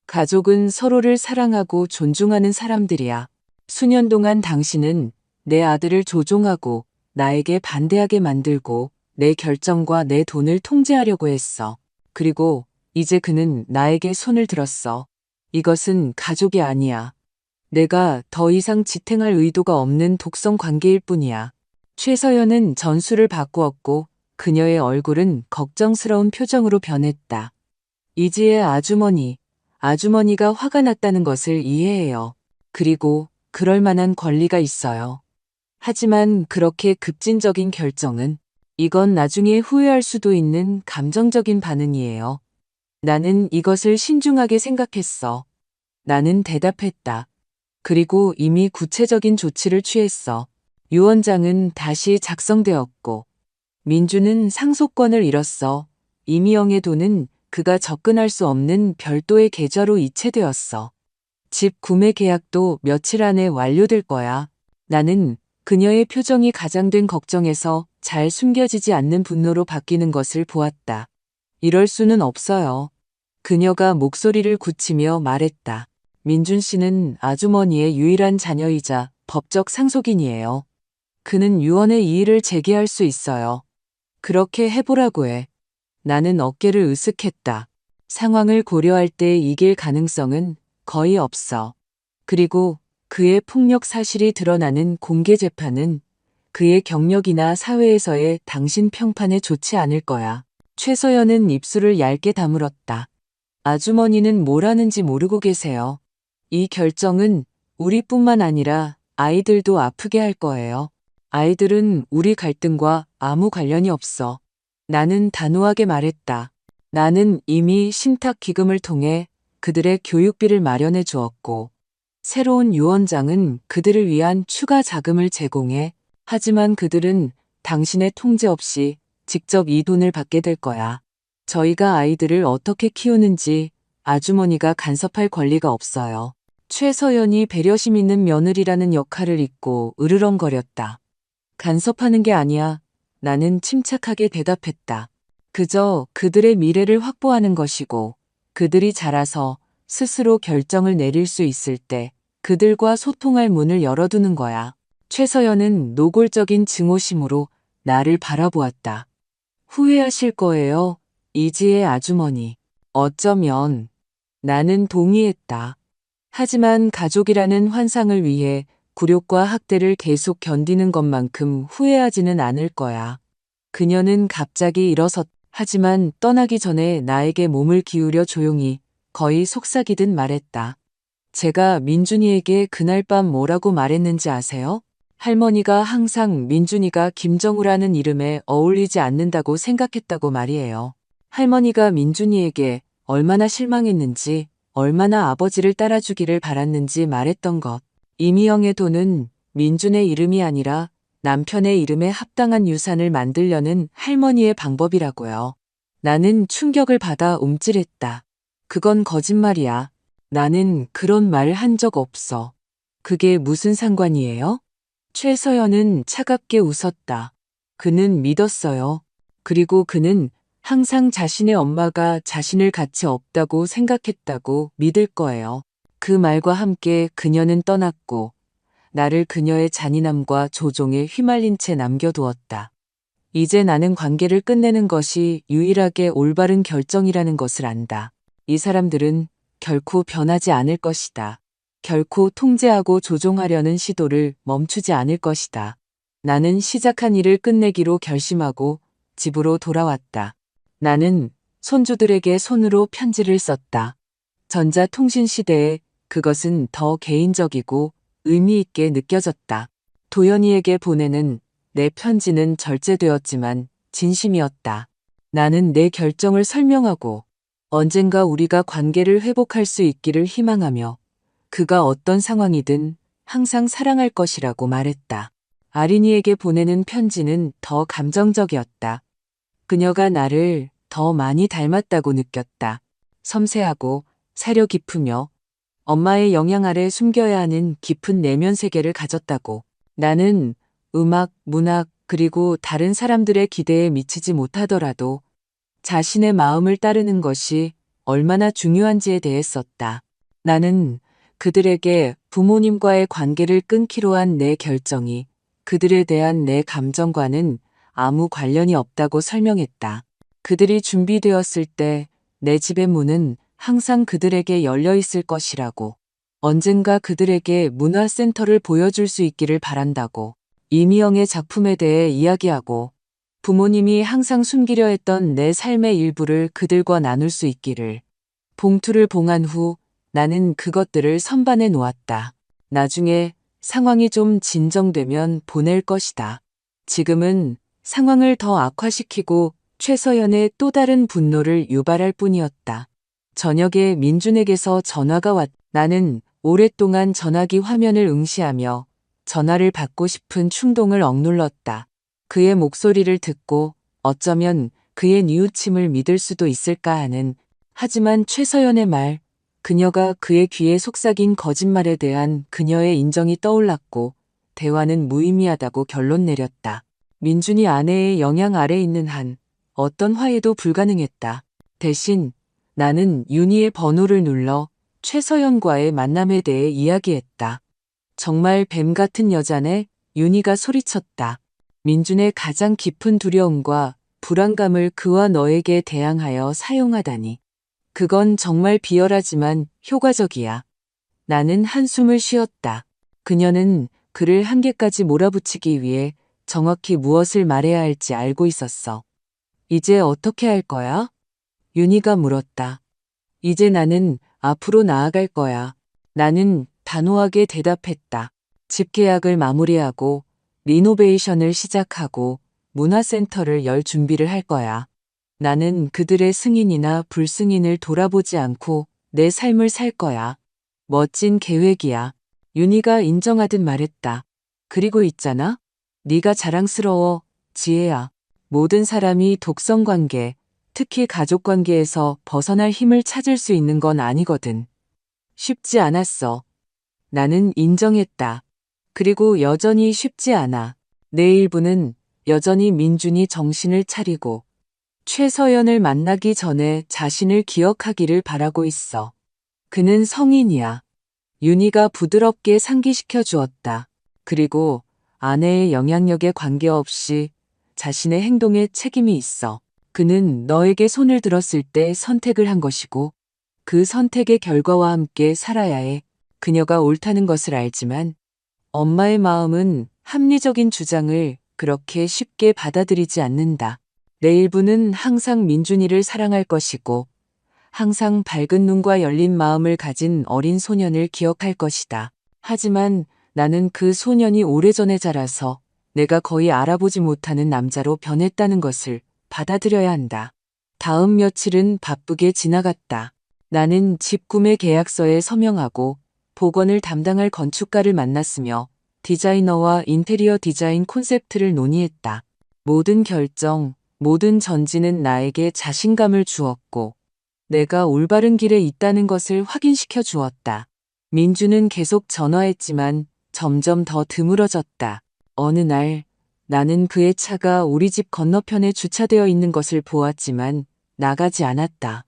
가족은 서로를 사랑하고 존중하는 사람들이야. 수년 동안 당신은 내 아들을 조종하고 나에게 반대하게 만들고 내 결정과 내 돈을 통제하려고 했어. 그리고 이제 그는 나에게 손을 들었어. 이것은 가족이 아니야. 내가 더 이상 지탱할 의도가 없는 독성 관계일 뿐이야. 최서연은 전술을 바꾸었고 그녀의 얼굴은 걱정스러운 표정으로 변했다. 이지의 아주머니가 화가 났다는 것을 이해해요. 그리고 그럴 만한 권리가 있어요. 하지만 그렇게 급진적인 결정은 이건 나중에 후회할 수도 있는 감정적인 반응이에요. 나는 이것을 신중하게 생각했어. 나는 대답했다. 그리고 이미 구체적인 조치를 취했어. 유언장은 다시 작성되었고 민주는 상속권을 잃었어. 이미영의 돈은 그가 접근할 수 없는 별도의 계좌로 이체되었어. 집 구매 계약도 며칠 안에 완료될 거야. 나는 그녀의 표정이 가장된 걱정에서 잘 숨겨지지 않는 분노로 바뀌는 것을 보았다. 이럴 수는 없어요. 그녀가 목소리를 굳히며 말했다. 민준 씨는 아주머니의 유일한 자녀이자 법적 상속인이에요. 그는 유언의 이의를 제기할 수 있어요. 그렇게 해보라고 해. 나는 어깨를 으쓱했다. 상황을 고려할 때 이길 가능성은 거의 없어. 그리고 그의 폭력 사실이 드러나는 공개 재판은 그의 경력이나 사회에서의 당신 평판에 좋지 않을 거야. 최서연은 입술을 얇게 다물었다. 아주머니는 뭘 하는지 모르고 계세요. 이 결정은 우리뿐만 아니라 아이들도 아프게 할 거예요. 아이들은 우리 갈등과 아무 관련이 없어. 나는 단호하게 말했다. 나는 이미 신탁 기금을 통해 그들의 교육비를 마련해 주었고, 새로운 유언장은 그들을 위한 추가 자금을 제공해. 하지만 그들은 당신의 통제 없이 직접 이 돈을 받게 될 거야. 저희가 아이들을 어떻게 키우는지 아주머니가 간섭할 권리가 없어요. 최서연이 배려심 있는 며느리라는 역할을 잊고 으르렁거렸다. 간섭하는 게 아니야. 나는 침착하게 대답했다. 그저 그들의 미래를 확보하는 것이고, 그들이 자라서 스스로 결정을 내릴 수 있을 때 그들과 소통할 문을 열어두는 거야. 최서연은 노골적인 증오심으로 나를 바라보았다. 후회하실 거예요, 이지의 아주머니. 어쩌면. 나는 동의했다. 하지만 가족이라는 환상을 위해 굴욕과 학대를 계속 견디는 것만큼 후회하지는 않을 거야. 그녀는 갑자기 하지만 떠나기 전에 나에게 몸을 기울여 조용히, 거의 속삭이듯 말했다. 제가 민준이에게 그날 밤 뭐라고 말했는지 아세요? 할머니가 항상 민준이가 김정우라는 이름에 어울리지 않는다고 생각했다고 말이에요. 할머니가 민준이에게 얼마나 실망했는지, 얼마나 아버지를 따라주기를 바랐는지 말했던 것. 이미영의 돈은 민준의 이름이 아니라 남편의 이름에 합당한 유산을 만들려는 할머니의 방법이라고요. 나는 충격을 받아 움찔했다. 그건 거짓말이야. 나는 그런 말 한 적 없어. 그게 무슨 상관이에요? 최서연은 차갑게 웃었다. 그는 믿었어요. 그리고 그는 항상 자신의 엄마가 자신을 가치 없다고 생각했다고 믿을 거예요. 그 말과 함께 그녀는 떠났고, 나를 그녀의 잔인함과 조종에 휘말린 채 남겨두었다. 이제 나는 관계를 끝내는 것이 유일하게 올바른 결정이라는 것을 안다. 이 사람들은 결코 변하지 않을 것이다. 결코 통제하고 조종하려는 시도를 멈추지 않을 것이다. 나는 시작한 일을 끝내기로 결심하고 집으로 돌아왔다. 나는 손주들에게 손으로 편지를 썼다. 전자통신 시대에 그것은 더 개인적이고 의미 있게 느껴졌다. 도연이에게 보내는 내 편지는 절제되었지만 진심이었다. 나는 내 결정을 설명하고 언젠가 우리가 관계를 회복할 수 있기를 희망하며 그가 어떤 상황이든 항상 사랑할 것이라고 말했다. 아린이에게 보내는 편지는 더 감정적이었다. 그녀가 나를 더 많이 닮았다고 느꼈다. 섬세하고 사려 깊으며 엄마의 영향 아래 숨겨야 하는 깊은 내면 세계를 가졌다고. 나는 음악, 문학, 그리고 다른 사람들의 기대에 미치지 못하더라도 자신의 마음을 따르는 것이 얼마나 중요한지에 대해 썼다. 나는 그들에게 부모님과의 관계를 끊기로 한 내 결정이 그들에 대한 내 감정과는 아무 관련이 없다고 설명했다. 그들이 준비되었을 때 내 집의 문은 항상 그들에게 열려 있을 것이라고. 언젠가 그들에게 문화센터를 보여줄 수 있기를 바란다고. 이미영의 작품에 대해 이야기하고 부모님이 항상 숨기려 했던 내 삶의 일부를 그들과 나눌 수 있기를. 봉투를 봉한 후 나는 그것들을 선반에 놓았다. 나중에 상황이 좀 진정되면 보낼 것이다. 지금은 상황을 더 악화시키고 최서연의 또 다른 분노를 유발할 뿐이었다. 저녁에 민준에게서 전화가 왔다. 나는 오랫동안 전화기 화면을 응시하며 전화를 받고 싶은 충동을 억눌렀다. 그의 목소리를 듣고 어쩌면 그의 뉘우침을 믿을 수도 있을까 하는. 하지만 최서연의 말, 그녀가 그의 귀에 속삭인 거짓말에 대한 그녀의 인정이 떠올랐고 대화는 무의미하다고 결론 내렸다. 민준이 아내의 영향 아래 있는 한 어떤 화해도 불가능했다. 대신 나는 윤희의 번호를 눌러 최서연과의 만남에 대해 이야기했다. 정말 뱀 같은 여자네, 윤희가 소리쳤다. 민준의 가장 깊은 두려움과 불안감을 그와 너에게 대항하여 사용하다니. 그건 정말 비열하지만 효과적이야. 나는 한숨을 쉬었다. 그녀는 그를 한계까지 몰아붙이기 위해 정확히 무엇을 말해야 할지 알고 있었어. 이제 어떻게 할 거야? 윤희가 물었다. 이제 나는 앞으로 나아갈 거야. 나는 단호하게 대답했다. 집 계약을 마무리하고 리노베이션을 시작하고 문화센터를 열 준비를 할 거야. 나는 그들의 승인이나 불승인을 돌아보지 않고 내 삶을 살 거야. 멋진 계획이야. 윤희가 인정하듯 말했다. 그리고 있잖아. 네가 자랑스러워, 지혜야. 모든 사람이 독성관계, 특히 가족관계에서 벗어날 힘을 찾을 수 있는 건 아니거든. 쉽지 않았어. 나는 인정했다. 그리고 여전히 쉽지 않아. 내 일부는 여전히 민준이 정신을 차리고 최서연을 만나기 전에 자신을 기억하기를 바라고 있어. 그는 성인이야. 윤희가 부드럽게 상기시켜 주었다. 그리고 아내의 영향력에 관계없이 자신의 행동에 책임이 있어. 그는 너에게 손을 들었을 때 선택을 한 것이고 그 선택의 결과와 함께 살아야 해. 그녀가 옳다는 것을 알지만 엄마의 마음은 합리적인 주장을 그렇게 쉽게 받아들이지 않는다. 내 일부는 항상 민준이를 사랑할 것이고 항상 밝은 눈과 열린 마음을 가진 어린 소년을 기억할 것이다. 하지만 나는 그 소년이 오래전에 자라서 내가 거의 알아보지 못하는 남자로 변했다는 것을 받아들여야 한다. 다음 며칠은 바쁘게 지나갔다. 나는 집 구매 계약서에 서명하고 복원을 담당할 건축가를 만났으며 디자이너와 인테리어 디자인 콘셉트를 논의했다. 모든 결정, 모든 전진은 나에게 자신감을 주었고 내가 올바른 길에 있다는 것을 확인시켜 주었다. 민주는 계속 전화했지만 점점 더 드물어졌다. 어느 날 나는 그의 차가 우리 집 건너편에 주차되어 있는 것을 보았지만 나가지 않았다.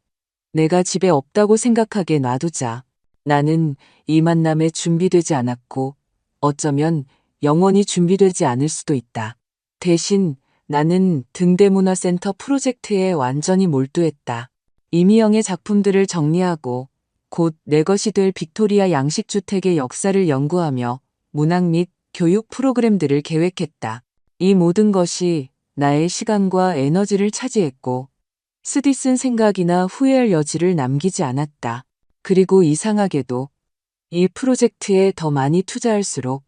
내가 집에 없다고 생각하게 놔두자. 나는 이 만남에 준비되지 않았고 어쩌면 영원히 준비되지 않을 수도 있다. 대신 나는 등대문화센터 프로젝트에 완전히 몰두했다. 이미영의 작품들을 정리하고 곧 내 것이 될 빅토리아 양식주택의 역사를 연구하며 문학 및 교육 프로그램들을 계획했다. 이 모든 것이 나의 시간과 에너지를 차지했고 쓰디쓴 생각이나 후회할 여지를 남기지 않았다. 그리고 이상하게도 이 프로젝트에 더 많이 투자할수록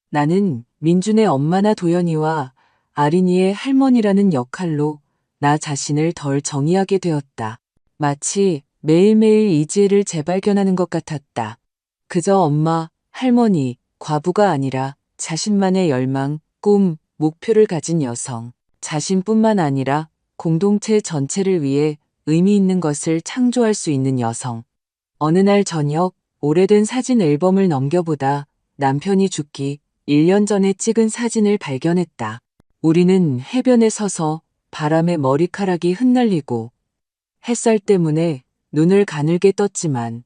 나는 민준의 엄마나 도연이와 아린이의 할머니라는 역할로 나 자신을 덜 정의하게 되었다. 마치 매일매일 이지혜를 재발견하는 것 같았다. 그저 엄마, 할머니, 과부가 아니라 자신만의 열망, 꿈, 목표를 가진 여성. 자신뿐만 아니라 공동체 전체를 위해 의미 있는 것을 창조할 수 있는 여성. 어느 날 저녁 오래된 사진 앨범을 넘겨보다 남편이 죽기 1년 전에 찍은 사진을 발견했다. 우리는 해변에 서서 바람에 머리카락이 흩날리고 햇살 때문에 눈을 가늘게 떴지만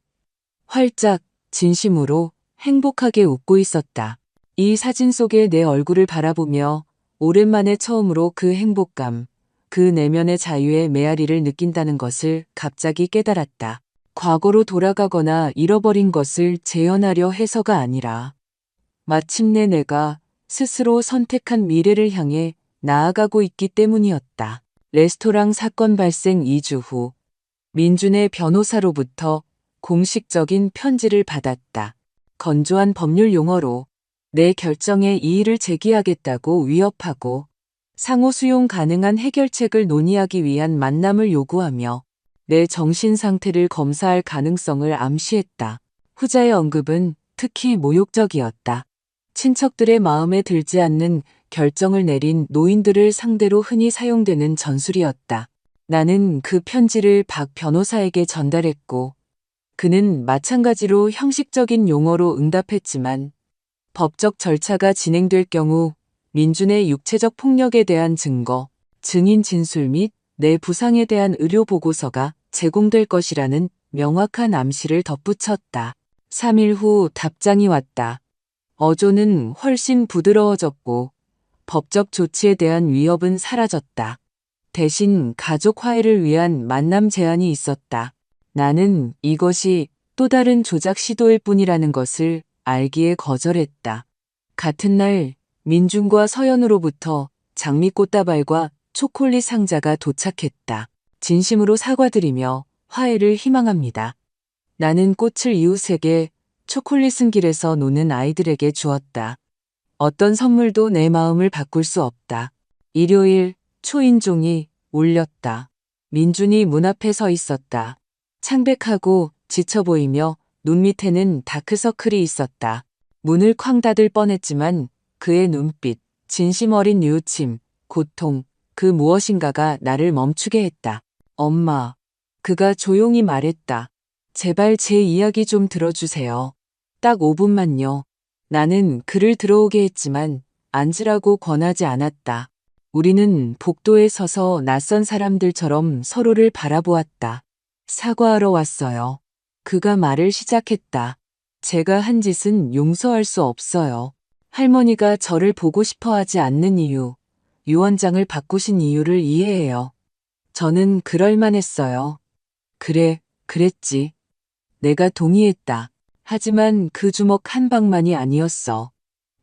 활짝 진심으로 행복하게 웃고 있었다. 이 사진 속의 내 얼굴을 바라보며 오랜만에 처음으로 그 행복감, 그 내면의 자유의 메아리를 느낀다는 것을 갑자기 깨달았다. 과거로 돌아가거나 잃어버린 것을 재현하려 해서가 아니라 마침내 내가 스스로 선택한 미래를 향해 나아가고 있기 때문이었다. 레스토랑 사건 발생 2주 후 민준의 변호사로부터 공식적인 편지를 받았다. 건조한 법률 용어로 내 결정에 이의를 제기하겠다고 위협하고 상호 수용 가능한 해결책을 논의하기 위한 만남을 요구하며 내 정신 상태를 검사할 가능성을 암시했다. 후자의 언급은 특히 모욕적이었다. 친척들의 마음에 들지 않는 결정을 내린 노인들을 상대로 흔히 사용되는 전술이었다. 나는 그 편지를 박 변호사에게 전달했고 그는 마찬가지로 형식적인 용어로 응답했지만 법적 절차가 진행될 경우 민준의 육체적 폭력에 대한 증거, 증인 진술 및 내 부상에 대한 의료 보고서가 제공될 것이라는 명확한 암시를 덧붙였다. 3일 후 답장이 왔다. 어조는 훨씬 부드러워졌고 법적 조치에 대한 위협은 사라졌다. 대신 가족 화해를 위한 만남 제안이 있었다. 나는 이것이 또 다른 조작 시도일 뿐이라는 것을 알기에 거절했다. 같은 날 민준과 서연으로부터 장미꽃다발과 초콜릿 상자가 도착했다. 진심으로 사과드리며 화해를 희망합니다. 나는 꽃을 이웃에게, 초콜릿은 길에서 노는 아이들에게 주었다. 어떤 선물도 내 마음을 바꿀 수 없다. 일요일 초인종이 울렸다. 민준이 문 앞에 서 있었다. 창백하고 지쳐 보이며 눈 밑에는 다크서클이 있었다. 문을 쾅 닫을 뻔했지만 그의 눈빛, 진심 어린 뉘우침, 고통, 그 무엇인가가 나를 멈추게 했다. 엄마. 그가 조용히 말했다. 제발 제 이야기 좀 들어주세요. 딱 5분만요. 나는 그를 들어오게 했지만 앉으라고 권하지 않았다. 우리는 복도에 서서 낯선 사람들처럼 서로를 바라보았다. 사과하러 왔어요. 그가 말을 시작했다. 제가 한 짓은 용서할 수 없어요. 할머니가 저를 보고 싶어 하지 않는 이유, 유언장을 바꾸신 이유를 이해해요. 저는 그럴만했어요. 그래, 그랬지. 내가 동의했다. 하지만 그 주먹 한 방만이 아니었어.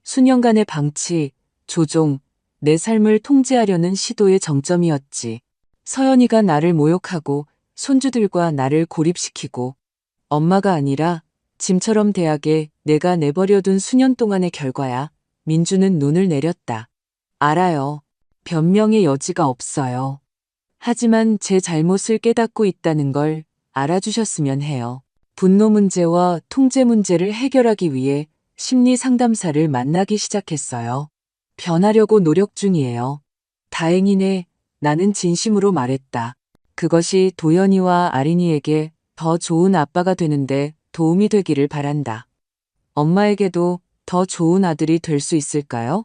수년간의 방치, 조종, 내 삶을 통제하려는 시도의 정점이었지. 서연이가 나를 모욕하고 손주들과 나를 고립시키고 엄마가 아니라 짐처럼 대학에 내가 내버려둔 수년 동안의 결과야. 민주는 눈을 내렸다. 알아요. 변명의 여지가 없어요. 하지만 제 잘못을 깨닫고 있다는 걸 알아주셨으면 해요. 분노 문제와 통제 문제를 해결하기 위해 심리 상담사를 만나기 시작했어요. 변하려고 노력 중이에요. 다행이네. 나는 진심으로 말했다. 그것이 도연이와 아린이에게 더 좋은 아빠가 되는데 도움이 되기를 바란다. 엄마에게도 더 좋은 아들이 될 수 있을까요?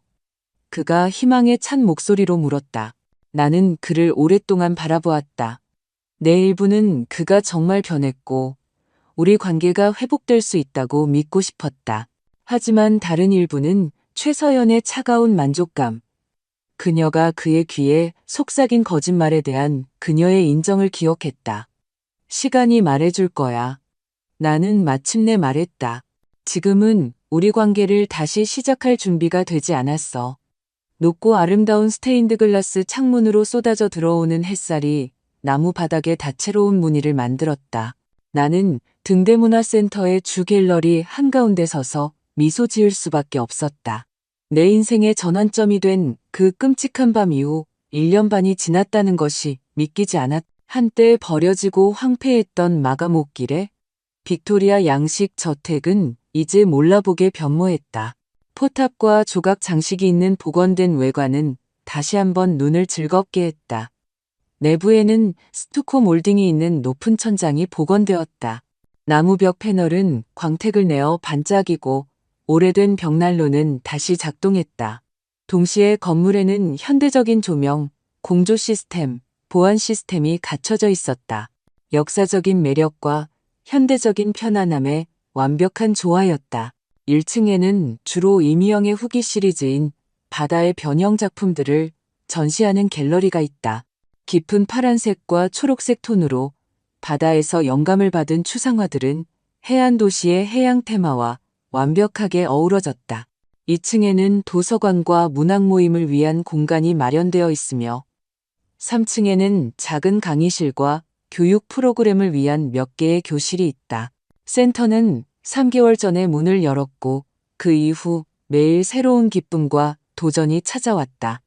그가 희망에 찬 목소리로 물었다. 나는 그를 오랫동안 바라보았다. 내 일부는 그가 정말 변했고 우리 관계가 회복될 수 있다고 믿고 싶었다. 하지만 다른 일부는 최서연의 차가운 만족감, 그녀가 그의 귀에 속삭인 거짓말에 대한 그녀의 인정을 기억했다. 시간이 말해줄 거야. 나는 마침내 말했다. 지금은 우리 관계를 다시 시작할 준비가 되지 않았어. 높고 아름다운 스테인드 글라스 창문으로 쏟아져 들어오는 햇살이 나무 바닥에 다채로운 무늬를 만들었다. 나는 등대문화센터의 주 갤러리 한가운데 서서 미소 지을 수밖에 없었다. 내 인생의 전환점이 된 그 끔찍한 밤 이후 1년 반이 지났다는 것이 믿기지 않았다. 한때 버려지고 황폐했던 마감옥길에 빅토리아 양식 저택은 이제 몰라보게 변모했다. 포탑과 조각 장식이 있는 복원된 외관은 다시 한번 눈을 즐겁게 했다. 내부에는 스투코 몰딩이 있는 높은 천장이 복원되었다. 나무벽 패널은 광택을 내어 반짝이고 오래된 벽난로는 다시 작동했다. 동시에 건물에는 현대적인 조명, 공조 시스템, 보안 시스템이 갖춰져 있었다. 역사적인 매력과 현대적인 편안함의 완벽한 조화였다. 1층에는 주로 이미영의 후기 시리즈인 바다의 변형 작품들을 전시하는 갤러리가 있다. 깊은 파란색과 초록색 톤으로 바다에서 영감을 받은 추상화들은 해안 도시의 해양 테마와 완벽하게 어우러졌다. 2층에는 도서관과 문학 모임을 위한 공간이 마련되어 있으며 3층에는 작은 강의실과 교육 프로그램을 위한 몇 개의 교실이 있다. 센터는 3개월 전에 문을 열었고 그 이후 매일 새로운 기쁨과 도전이 찾아왔다.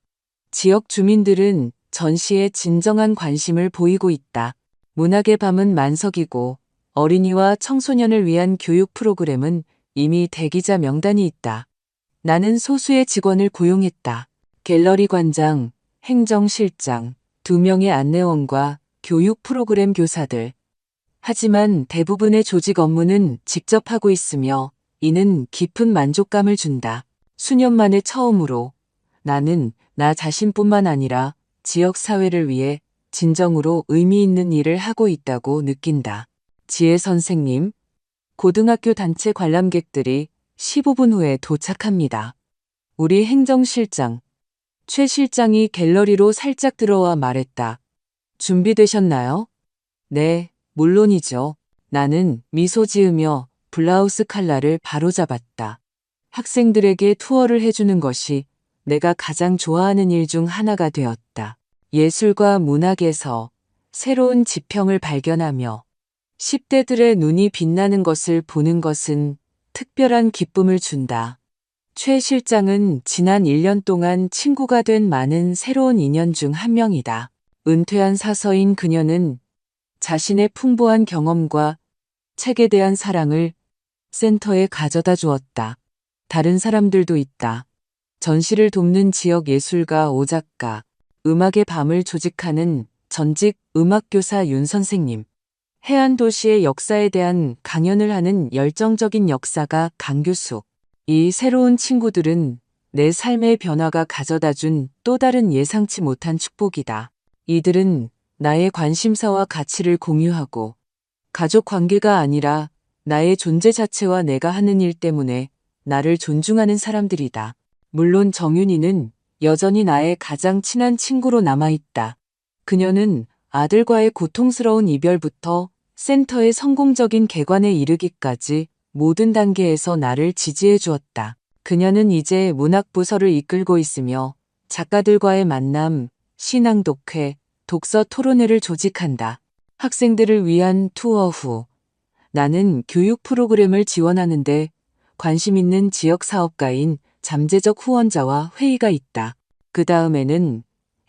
지역 주민들은 전시에 진정한 관심을 보이고 있다. 문학의 밤은 만석이고 어린이와 청소년을 위한 교육 프로그램은 이미 대기자 명단이 있다. 나는 소수의 직원을 고용했다. 갤러리 관장, 행정실장, 2명의 안내원과 교육 프로그램 교사들. 하지만 대부분의 조직 업무는 직접 하고 있으며 이는 깊은 만족감을 준다. 수년 만에 처음으로 나는 나 자신뿐만 아니라 지역 사회를 위해 진정으로 의미 있는 일을 하고 있다고 느낀다. 지혜 선생님, 고등학교 단체 관람객들이 15분 후에 도착합니다. 우리 행정실장, 최 실장이 갤러리로 살짝 들어와 말했다. 준비되셨나요? 네, 물론이죠. 나는 미소 지으며 블라우스 칼라를 바로잡았다. 학생들에게 투어를 해주는 것이 내가 가장 좋아하는 일 중 하나가 되었다. 예술과 문학에서 새로운 지평을 발견하며 10대들의 눈이 빛나는 것을 보는 것은 특별한 기쁨을 준다. 최 실장은 지난 1년 동안 친구가 된 많은 새로운 인연 중 한 명이다. 은퇴한 사서인 그녀는 자신의 풍부한 경험과 책에 대한 사랑을 센터에 가져다 주었다. 다른 사람들도 있다. 전시를 돕는 지역 예술가 오작가, 음악의 밤을 조직하는 전직 음악교사 윤 선생님, 해안 도시의 역사에 대한 강연을 하는 열정적인 역사가 강 교수. 이 새로운 친구들은 내 삶의 변화가 가져다 준 또 다른 예상치 못한 축복이다. 이들은 나의 관심사와 가치를 공유하고 가족 관계가 아니라 나의 존재 자체와 내가 하는 일 때문에 나를 존중하는 사람들이다. 물론 정윤이는 여전히 나의 가장 친한 친구로 남아있다. 그녀는 아들과의 고통스러운 이별부터 센터의 성공적인 개관에 이르기까지 모든 단계에서 나를 지지해 주었다. 그녀는 이제 문학부서를 이끌고 있으며 작가들과의 만남, 신앙독회, 독서 토론회를 조직한다. 학생들을 위한 투어 후 나는 교육 프로그램을 지원하는데 관심 있는 지역 사업가인 잠재적 후원자와 회의가 있다. 그 다음에는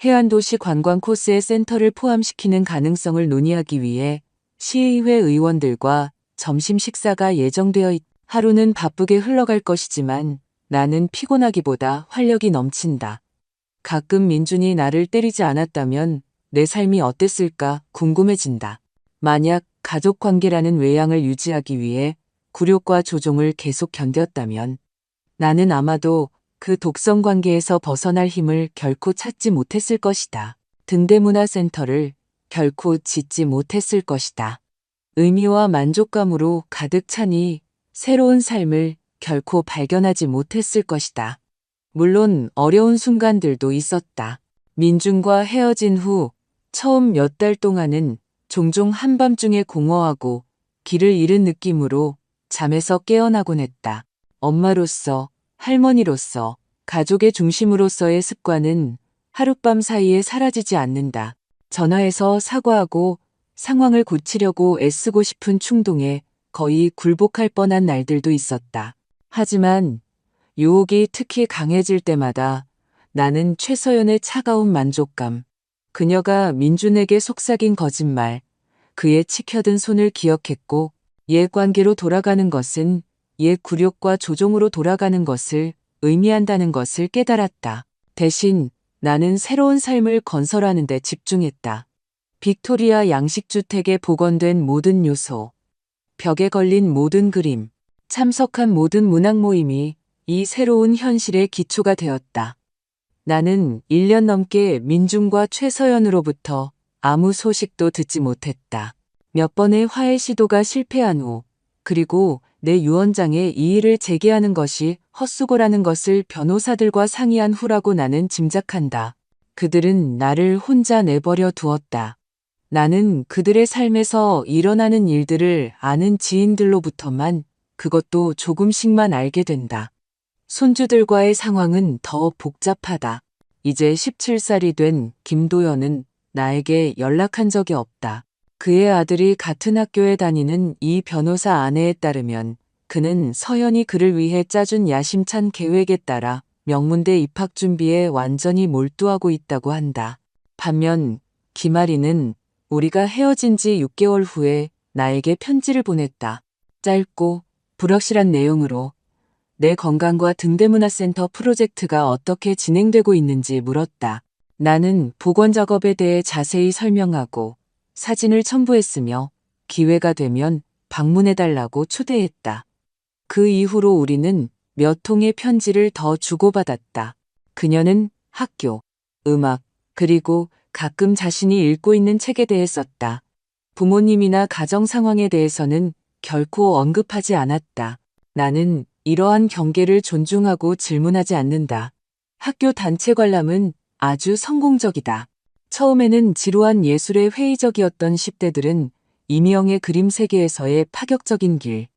해안도시 관광 코스의 센터를 포함시키는 가능성을 논의하기 위해 시의회 의원들과 점심 식사가 예정되어 있다. 하루는 바쁘게 흘러갈 것이지만 나는 피곤하기보다 활력이 넘친다. 가끔 민준이 나를 때리지 않았다면 내 삶이 어땠을까 궁금해진다. 만약 가족 관계라는 외양을 유지하기 위해 굴욕과 조종을 계속 견뎠다면 나는 아마도 그 독성 관계에서 벗어날 힘을 결코 찾지 못했을 것이다. 등대문화센터를 결코 짓지 못했을 것이다. 의미와 만족감으로 가득 차니 새로운 삶을 결코 발견하지 못했을 것이다. 물론 어려운 순간들도 있었다. 민준과 헤어진 후 처음 몇 달 동안은 종종 한밤중에 공허하고 길을 잃은 느낌으로 잠에서 깨어나곤 했다. 엄마로서, 할머니로서, 가족의 중심으로서의 습관은 하룻밤 사이에 사라지지 않는다. 전화해서 사과하고 상황을 고치려고 애쓰고 싶은 충동에 거의 굴복할 뻔한 날들도 있었다. 하지만 유혹이 특히 강해질 때마다 나는 최서연의 차가운 만족감, 그녀가 민준에게 속삭인 거짓말, 그의 치켜든 손을 기억했고 옛 관계로 돌아가는 것은 옛 굴욕과 조종으로 돌아가는 것을 의미한다는 것을 깨달았다. 대신 나는 새로운 삶을 건설하는 데 집중했다. 빅토리아 양식주택에 복원된 모든 요소, 벽에 걸린 모든 그림, 참석한 모든 문학 모임이 이 새로운 현실의 기초가 되었다. 나는 1년 넘게 민준과 최서연으로부터 아무 소식도 듣지 못했다. 몇 번의 화해 시도가 실패한 후, 그리고 내 유언장에 이의를 제기하는 것이 헛수고라는 것을 변호사들과 상의한 후라고 나는 짐작한다. 그들은 나를 혼자 내버려 두었다. 나는 그들의 삶에서 일어나는 일들을 아는 지인들로부터만, 그것도 조금씩만 알게 된다. 손주들과의 상황은 더 복잡하다. 이제 17살이 된 김도연은 나에게 연락한 적이 없다. 그의 아들이 같은 학교에 다니는 이 변호사 아내에 따르면 그는 서연이 그를 위해 짜준 야심찬 계획에 따라 명문대 입학 준비에 완전히 몰두하고 있다고 한다. 반면 김아리는 우리가 헤어진 지 6개월 후에 나에게 편지를 보냈다. 짧고 불확실한 내용으로 내 건강과 등대문화센터 프로젝트가 어떻게 진행되고 있는지 물었다. 나는 복원 작업에 대해 자세히 설명하고 사진을 첨부했으며 기회가 되면 방문해달라고 초대했다. 그 이후로 우리는 몇 통의 편지를 더 주고받았다. 그녀는 학교, 음악, 그리고 가끔 자신이 읽고 있는 책에 대해 썼다. 부모님이나 가정 상황에 대해서는 결코 언급하지 않았다. 나는 이러한 경계를 존중하고 질문하지 않는다. 학교 단체 관람은 아주 성공적이다. 처음에는 지루한 예술에 회의적이었던 10대들은 이미영의 그림 세계에서의 파격적인 길,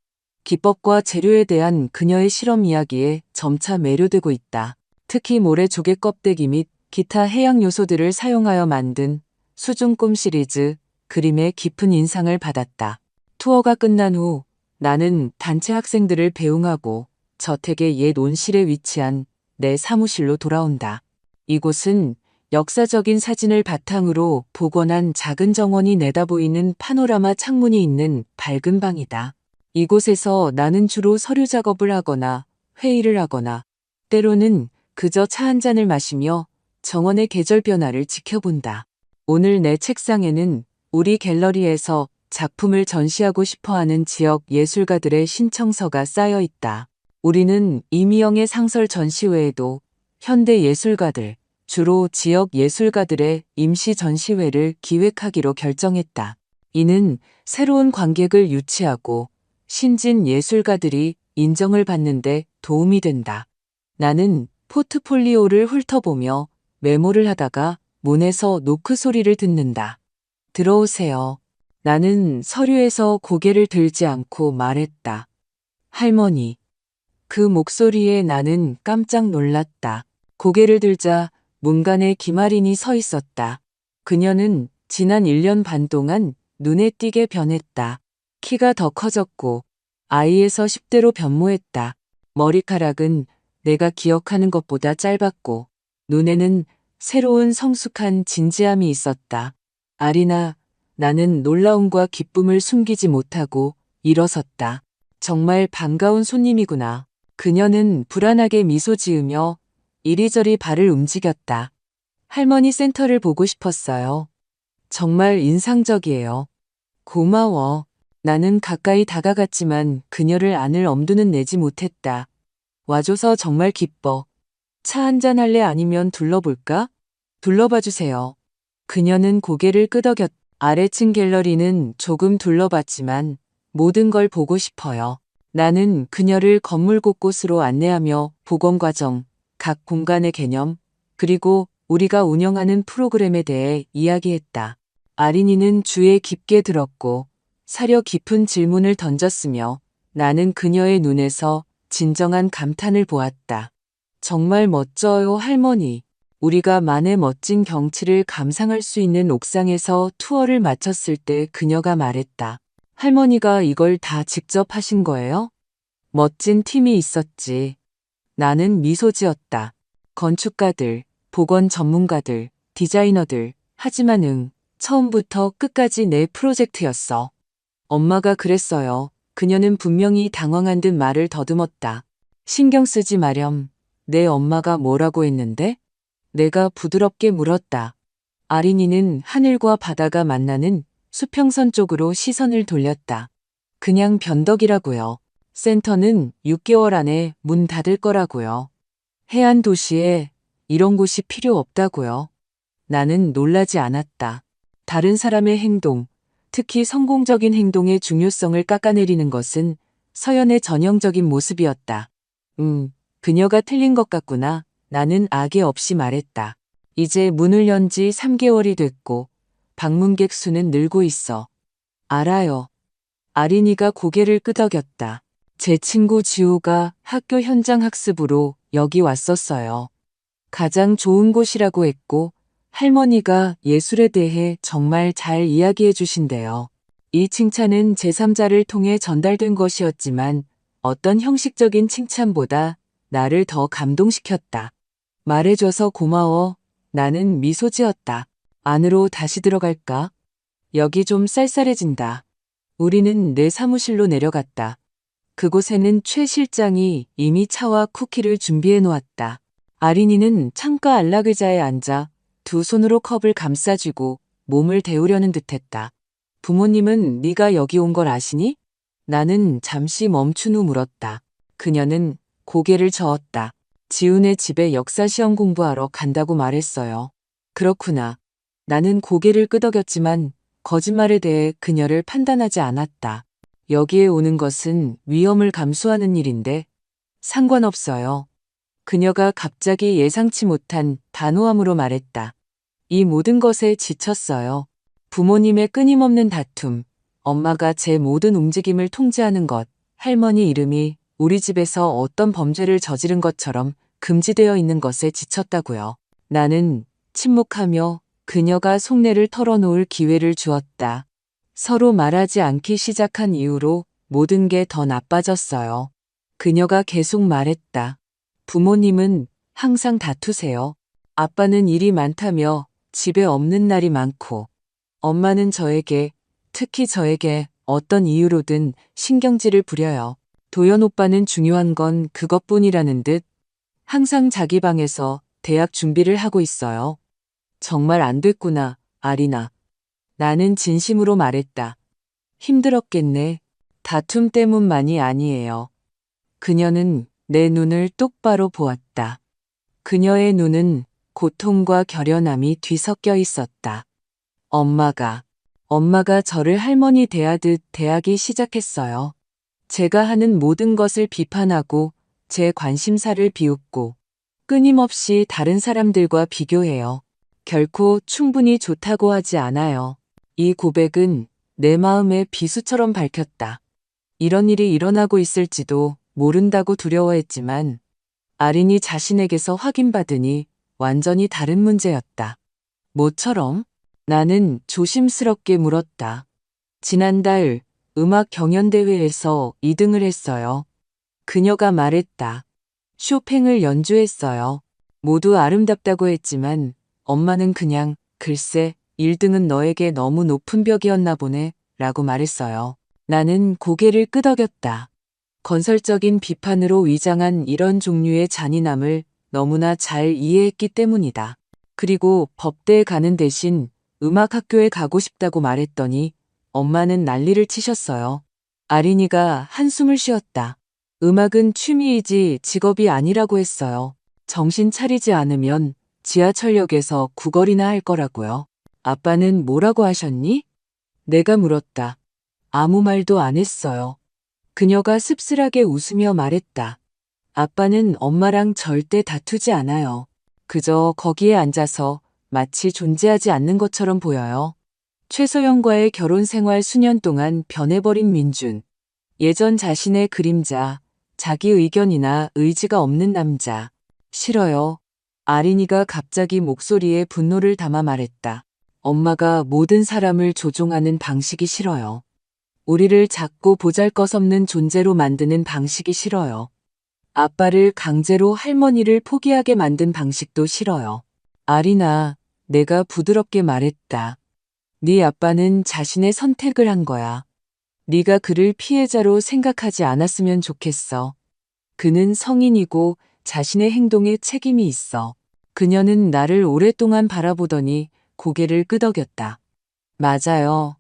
기법과 재료에 대한 그녀의 실험 이야기에 점차 매료되고 있다. 특히 모래 조개 껍데기 및 기타 해양 요소들을 사용하여 만든 수중꿈 시리즈 그림에 깊은 인상을 받았다. 투어가 끝난 후 나는 단체 학생들을 배웅하고 저택의 옛 온실에 위치한 내 사무실로 돌아온다. 이곳은 역사적인 사진을 바탕으로 복원한 작은 정원이 내다보이는 파노라마 창문이 있는 밝은 방이다. 이곳에서 나는 주로 서류 작업을 하거나 회의를 하거나 때로는 그저 차 한 잔을 마시며 정원의 계절 변화를 지켜본다. 오늘 내 책상에는 우리 갤러리에서 작품을 전시하고 싶어하는 지역 예술가들의 신청서가 쌓여 있다. 우리는 이미영의 상설 전시 외에도 현대 예술가들, 주로 지역 예술가들의 임시 전시회를 기획하기로 결정했다. 이는 새로운 관객을 유치하고 신진 예술가들이 인정을 받는 데 도움이 된다. 나는 포트폴리오를 훑어보며 메모를 하다가 문에서 노크 소리를 듣는다. 들어오세요. 나는 서류에서 고개를 들지 않고 말했다. 할머니. 그 목소리에 나는 깜짝 놀랐다. 고개를 들자 문간에 김아린이 서 있었다. 그녀는 지난 1년 반 동안 눈에 띄게 변했다. 키가 더 커졌고 아이에서 10대로 변모했다. 머리카락은 내가 기억하는 것보다 짧았고 눈에는 새로운 성숙한 진지함이 있었다. 아리나, 나는 놀라움과 기쁨을 숨기지 못하고 일어섰다. 정말 반가운 손님이구나. 그녀는 불안하게 미소 지으며 이리저리 발을 움직였다. 할머니 센터를 보고 싶었어요. 정말 인상적이에요. 고마워. 나는 가까이 다가갔지만 그녀를 안을 엄두는 내지 못했다. 와줘서 정말 기뻐. 차 한잔 할래 아니면 둘러볼까? 둘러봐 주세요. 그녀는 고개를 끄덕였다. 아래층 갤러리는 조금 둘러봤지만 모든 걸 보고 싶어요. 나는 그녀를 건물 곳곳으로 안내하며 복원 과정, 각 공간의 개념, 그리고 우리가 운영하는 프로그램에 대해 이야기했다. 아린이는 주에 깊게 들었고 사려 깊은 질문을 던졌으며 나는 그녀의 눈에서 진정한 감탄을 보았다. 정말 멋져요, 할머니. 우리가 만의 멋진 경치를 감상할 수 있는 옥상에서 투어를 마쳤을 때 그녀가 말했다. 할머니가 이걸 다 직접 하신 거예요? 멋진 팀이 있었지. 나는 미소 지었다. 건축가들, 보건 전문가들, 디자이너들. 하지만 처음부터 끝까지 내 프로젝트였어. 엄마가 그랬어요. 그녀는 분명히 당황한 듯 말을 더듬었다. 신경 쓰지 마렴. 내 엄마가 뭐라고 했는데? 내가 부드럽게 물었다. 아린이는 하늘과 바다가 만나는 수평선 쪽으로 시선을 돌렸다. 그냥 변덕이라고요. 센터는 6개월 안에 문 닫을 거라고요. 해안 도시에 이런 곳이 필요 없다고요. 나는 놀라지 않았다. 다른 사람의 행동, 특히 성공적인 행동의 중요성을 깎아내리는 것은 서연의 전형적인 모습이었다. 그녀가 틀린 것 같구나. 나는 악의 없이 말했다. 이제 문을 연 지 3개월이 됐고 방문객 수는 늘고 있어. 알아요. 아린이가 고개를 끄덕였다. 제 친구 지우가 학교 현장 학습으로 여기 왔었어요. 가장 좋은 곳이라고 했고 할머니가 예술에 대해 정말 잘 이야기해 주신대요. 이 칭찬은 제3자를 통해 전달된 것이었지만 어떤 형식적인 칭찬보다 나를 더 감동시켰다. 말해줘서 고마워. 나는 미소 지었다. 안으로 다시 들어갈까? 여기 좀 쌀쌀해진다. 우리는 내 사무실로 내려갔다. 그곳에는 최 실장이 이미 차와 쿠키를 준비해 놓았다. 아린이는 창가 안락의자에 앉아 두 손으로 컵을 감싸쥐고 몸을 데우려는 듯했다. 부모님은 네가 여기 온 걸 아시니? 나는 잠시 멈춘 후 물었다. 그녀는 고개를 저었다. 지훈의 집에 역사시험 공부하러 간다고 말했어요. 그렇구나. 나는 고개를 끄덕였지만 거짓말에 대해 그녀를 판단하지 않았다. 여기에 오는 것은 위험을 감수하는 일인데 상관없어요. 그녀가 갑자기 예상치 못한 단호함으로 말했다. 이 모든 것에 지쳤어요. 부모님의 끊임없는 다툼, 엄마가 제 모든 움직임을 통제하는 것, 할머니 이름이 우리 집에서 어떤 범죄를 저지른 것처럼 금지되어 있는 것에 지쳤다고요. 나는 침묵하며 그녀가 속내를 털어놓을 기회를 주었다. 서로 말하지 않기 시작한 이후로 모든 게 더 나빠졌어요. 그녀가 계속 말했다. 부모님은 항상 다투세요. 아빠는 일이 많다며 집에 없는 날이 많고, 엄마는 저에게, 특히 저에게 어떤 이유로든 신경질을 부려요. 도연 오빠는 중요한 건 그것뿐이라는 듯 항상 자기 방에서 대학 준비를 하고 있어요. 정말 안 됐구나, 아리나. 나는 진심으로 말했다. 힘들었겠네. 다툼 때문만이 아니에요. 그녀는 내 눈을 똑바로 보았다. 그녀의 눈은 고통과 결연함이 뒤섞여 있었다. 엄마가 저를 할머니 대하듯 대하기 시작했어요. 제가 하는 모든 것을 비판하고 제 관심사를 비웃고 끊임없이 다른 사람들과 비교해요. 결코 충분히 좋다고 하지 않아요. 이 고백은 내 마음에 비수처럼 밝혔다. 이런 일이 일어나고 있을지도 모른다고 두려워했지만 아린이 자신에게서 확인받으니 완전히 다른 문제였다. 뭐처럼? 나는 조심스럽게 물었다. 지난달 음악 경연대회에서 2등을 했어요. 그녀가 말했다. 쇼팽을 연주했어요. 모두 아름답다고 했지만 엄마는 그냥 글쎄 1등은 너에게 너무 높은 벽이었나 보네 라고 말했어요. 나는 고개를 끄덕였다. 건설적인 비판으로 위장한 이런 종류의 잔인함을 너무나 잘 이해했기 때문이다. 그리고 법대에 가는 대신 음악학교에 가고 싶다고 말했더니 엄마는 난리를 치셨어요. 아린이가 한숨을 쉬었다. 음악은 취미이지 직업이 아니라고 했어요. 정신 차리지 않으면 지하철역에서 구걸이나 할 거라고요. 아빠는 뭐라고 하셨니? 내가 물었다. 아무 말도 안 했어요. 그녀가 씁쓸하게 웃으며 말했다. 아빠는 엄마랑 절대 다투지 않아요. 그저 거기에 앉아서 마치 존재하지 않는 것처럼 보여요. 최소영과의 결혼 생활 수년 동안 변해버린 민준. 예전 자신의 그림자, 자기 의견이나 의지가 없는 남자. 싫어요. 아린이가 갑자기 목소리에 분노를 담아 말했다. 엄마가 모든 사람을 조종하는 방식이 싫어요. 우리를 작고 보잘것없는 존재로 만드는 방식이 싫어요. 아빠를 강제로 할머니를 포기하게 만든 방식도 싫어요. 아리나, 내가 부드럽게 말했다. 네 아빠는 자신의 선택을 한 거야. 네가 그를 피해자로 생각하지 않았으면 좋겠어. 그는 성인이고 자신의 행동에 책임이 있어. 그녀는 나를 오랫동안 바라보더니 고개를 끄덕였다. 맞아요.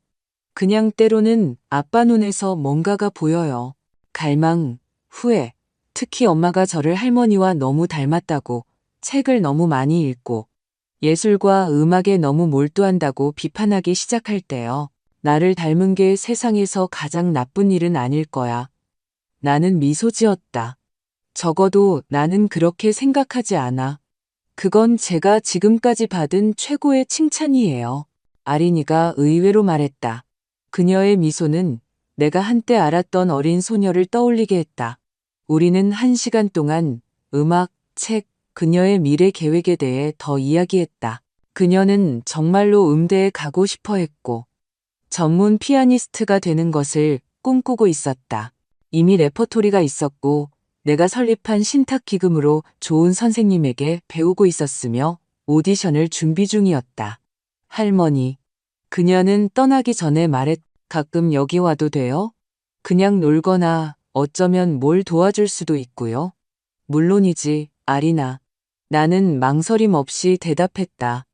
그냥 때로는 아빠 눈에서 뭔가가 보여요. 갈망, 후회, 특히 엄마가 저를 할머니와 너무 닮았다고, 책을 너무 많이 읽고, 예술과 음악에 너무 몰두한다고 비판하기 시작할 때요. 나를 닮은 게 세상에서 가장 나쁜 일은 아닐 거야. 나는 미소 지었다. 적어도 나는 그렇게 생각하지 않아. 그건 제가 지금까지 받은 최고의 칭찬이에요. 아린이가 의외로 말했다. 그녀의 미소는 내가 한때 알았던 어린 소녀를 떠올리게 했다. 우리는 1시간 동안 음악, 책, 그녀의 미래 계획에 대해 더 이야기했다. 그녀는 정말로 음대에 가고 싶어 했고, 전문 피아니스트가 되는 것을 꿈꾸고 있었다. 이미 레퍼토리가 있었고, 내가 설립한 신탁 기금으로 좋은 선생님에게 배우고 있었으며 오디션을 준비 중이었다. 할머니. 그녀는 떠나기 전에 말했, 가끔 여기 와도 돼요? 그냥 놀거나 어쩌면 뭘 도와줄 수도 있고요. 물론이지, 아리나. 나는 망설임 없이 대답했다.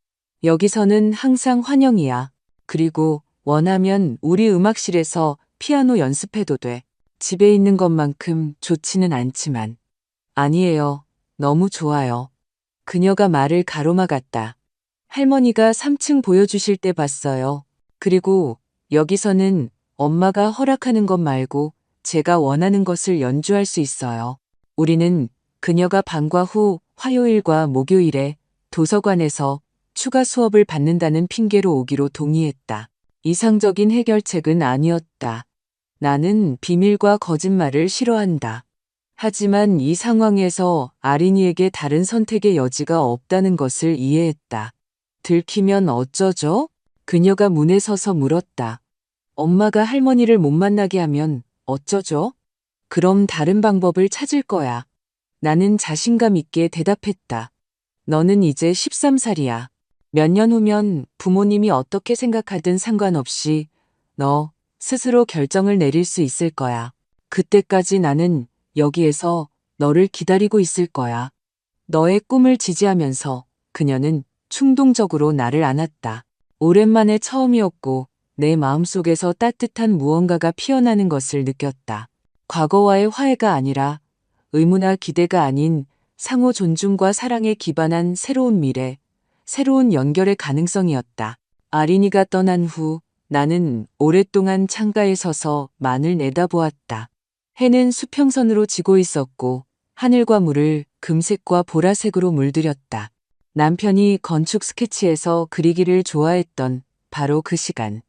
여기서는 항상 환영이야. 그리고 원하면 우리 음악실에서 피아노 연습해도 돼. 집에 있는 것만큼 좋지는 않지만. 아니에요. 너무 좋아요. 그녀가 말을 가로막았다. 할머니가 3층 보여주실 때 봤어요. 그리고 여기서는 엄마가 허락하는 것 말고 제가 원하는 것을 연주할 수 있어요. 우리는 그녀가 방과 후 화요일과 목요일에 도서관에서 추가 수업을 받는다는 핑계로 오기로 동의했다. 이상적인 해결책은 아니었다. 나는 비밀과 거짓말을 싫어한다. 하지만 이 상황에서 아린이에게 다른 선택의 여지가 없다는 것을 이해했다. 들키면 어쩌죠? 그녀가 문에 서서 물었다. 엄마가 할머니를 못 만나게 하면 어쩌죠? 그럼 다른 방법을 찾을 거야. 나는 자신감 있게 대답했다. 너는 이제 13살이야. 몇 년 후면 부모님이 어떻게 생각하든 상관없이 너 스스로 결정을 내릴 수 있을 거야. 그때까지 나는 여기에서 너를 기다리고 있을 거야. 너의 꿈을 지지하면서 그녀는 충동적으로 나를 안았다. 오랜만에 처음이었고 내 마음속에서 따뜻한 무언가가 피어나는 것을 느꼈다. 과거와의 화해가 아니라 의무나 기대가 아닌 상호 존중과 사랑에 기반한 새로운 미래, 새로운 연결의 가능성이었다. 아린이가 떠난 후 나는 오랫동안 창가에 서서 만을 내다보았다. 해는 수평선으로 지고 있었고 하늘과 물을 금색과 보라색으로 물들였다. 남편이 건축 스케치에서 그리기를 좋아했던 바로 그 시간.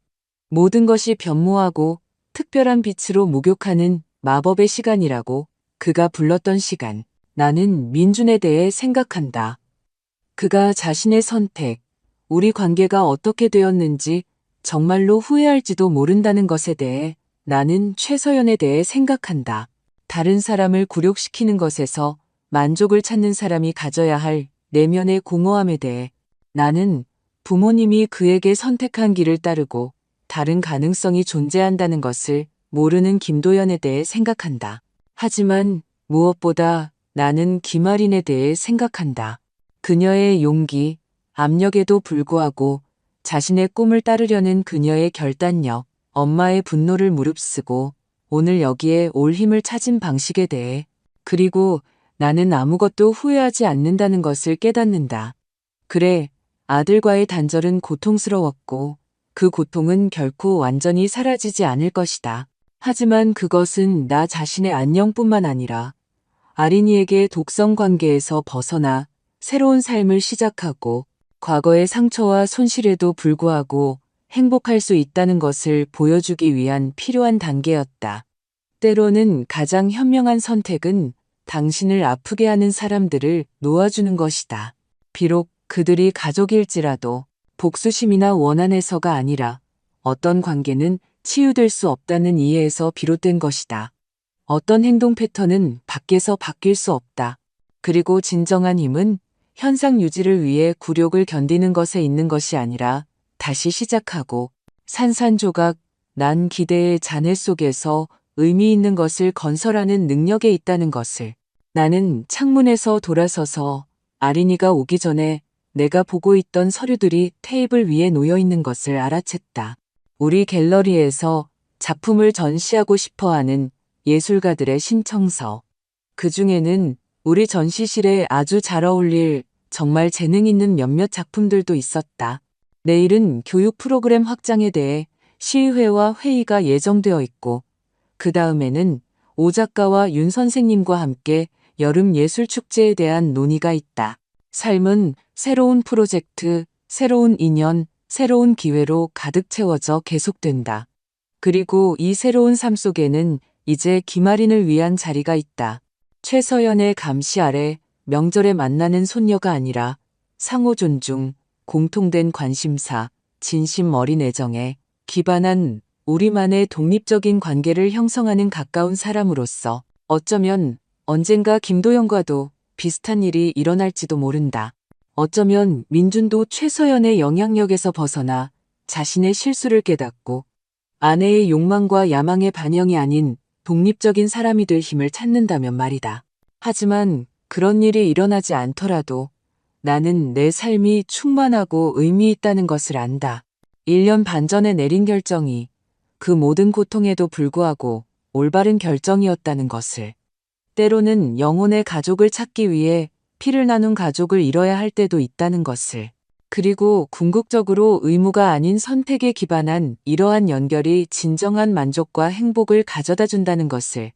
모든 것이 변모하고 특별한 빛으로 목욕하는 마법의 시간이라고 그가 불렀던 시간. 나는 민준에 대해 생각한다. 그가 자신의 선택, 우리 관계가 어떻게 되었는지 정말로 후회할지도 모른다는 것에 대해 나는 최서연에 대해 생각한다. 다른 사람을 굴욕시키는 것에서 만족을 찾는 사람이 가져야 할 내면의 공허함에 대해 나는 부모님이 그에게 선택한 길을 따르고 다른 가능성이 존재한다는 것을 모르는 김도연에 대해 생각한다. 하지만 무엇보다 나는 김아린에 대해 생각한다. 그녀의 용기, 압력에도 불구하고 자신의 꿈을 따르려는 그녀의 결단력, 엄마의 분노를 무릅쓰고 오늘 여기에 올 힘을 찾은 방식에 대해 그리고 나는 아무것도 후회하지 않는다는 것을 깨닫는다. 그래, 아들과의 단절은 고통스러웠고 그 고통은 결코 완전히 사라지지 않을 것이다. 하지만 그것은 나 자신의 안녕뿐만 아니라 아린이에게 독성 관계에서 벗어나 새로운 삶을 시작하고 과거의 상처와 손실에도 불구하고 행복할 수 있다는 것을 보여주기 위한 필요한 단계였다. 때로는 가장 현명한 선택은 당신을 아프게 하는 사람들을 놓아주는 것이다. 비록 그들이 가족일지라도 복수심이나 원한에서가 아니라 어떤 관계는 치유될 수 없다는 이해에서 비롯된 것이다. 어떤 행동 패턴은 밖에서 바뀔 수 없다. 그리고 진정한 힘은 현상 유지를 위해 굴욕을 견디는 것에 있는 것이 아니라 다시 시작하고 산산조각 난 기대의 잔해 속에서 의미 있는 것을 건설하는 능력에 있다는 것을 나는 창문에서 돌아서서 아린이가 오기 전에 내가 보고 있던 서류들이 테이블 위에 놓여 있는 것을 알아챘다. 우리 갤러리에서 작품을 전시하고 싶어하는 예술가들의 신청서. 그 중에는 우리 전시실에 아주 잘 어울릴 정말 재능 있는 몇몇 작품들도 있었다. 내일은 교육 프로그램 확장에 대해 시의회와 회의가 예정되어 있고 그 다음에는 오 작가와 윤 선생님과 함께 여름 예술축제에 대한 논의가 있다. 삶은 새로운 프로젝트, 새로운 인연, 새로운 기회로 가득 채워져 계속된다. 그리고 이 새로운 삶 속에는 이제 김아린을 위한 자리가 있다. 최서연의 감시 아래 명절에 만나는 손녀가 아니라 상호 존중, 공통된 관심사, 진심 어린 애정에 기반한 우리만의 독립적인 관계를 형성하는 가까운 사람으로서 어쩌면 언젠가 김도연과도 비슷한 일이 일어날지도 모른다. 어쩌면 민준도 최서연의 영향력에서 벗어나 자신의 실수를 깨닫고 아내의 욕망과 야망의 반영이 아닌 독립적인 사람이 될 힘을 찾는다면 말이다. 하지만 그런 일이 일어나지 않더라도 나는 내 삶이 충만하고 의미 있다는 것을 안다. 1년 반 전에 내린 결정이 그 모든 고통에도 불구하고 올바른 결정이었다는 것을. 때로는 영혼의 가족을 찾기 위해 피를 나눈 가족을 잃어야 할 때도 있다는 것을. 그리고 궁극적으로 의무가 아닌 선택에 기반한 이러한 연결이 진정한 만족과 행복을 가져다 준다는 것을.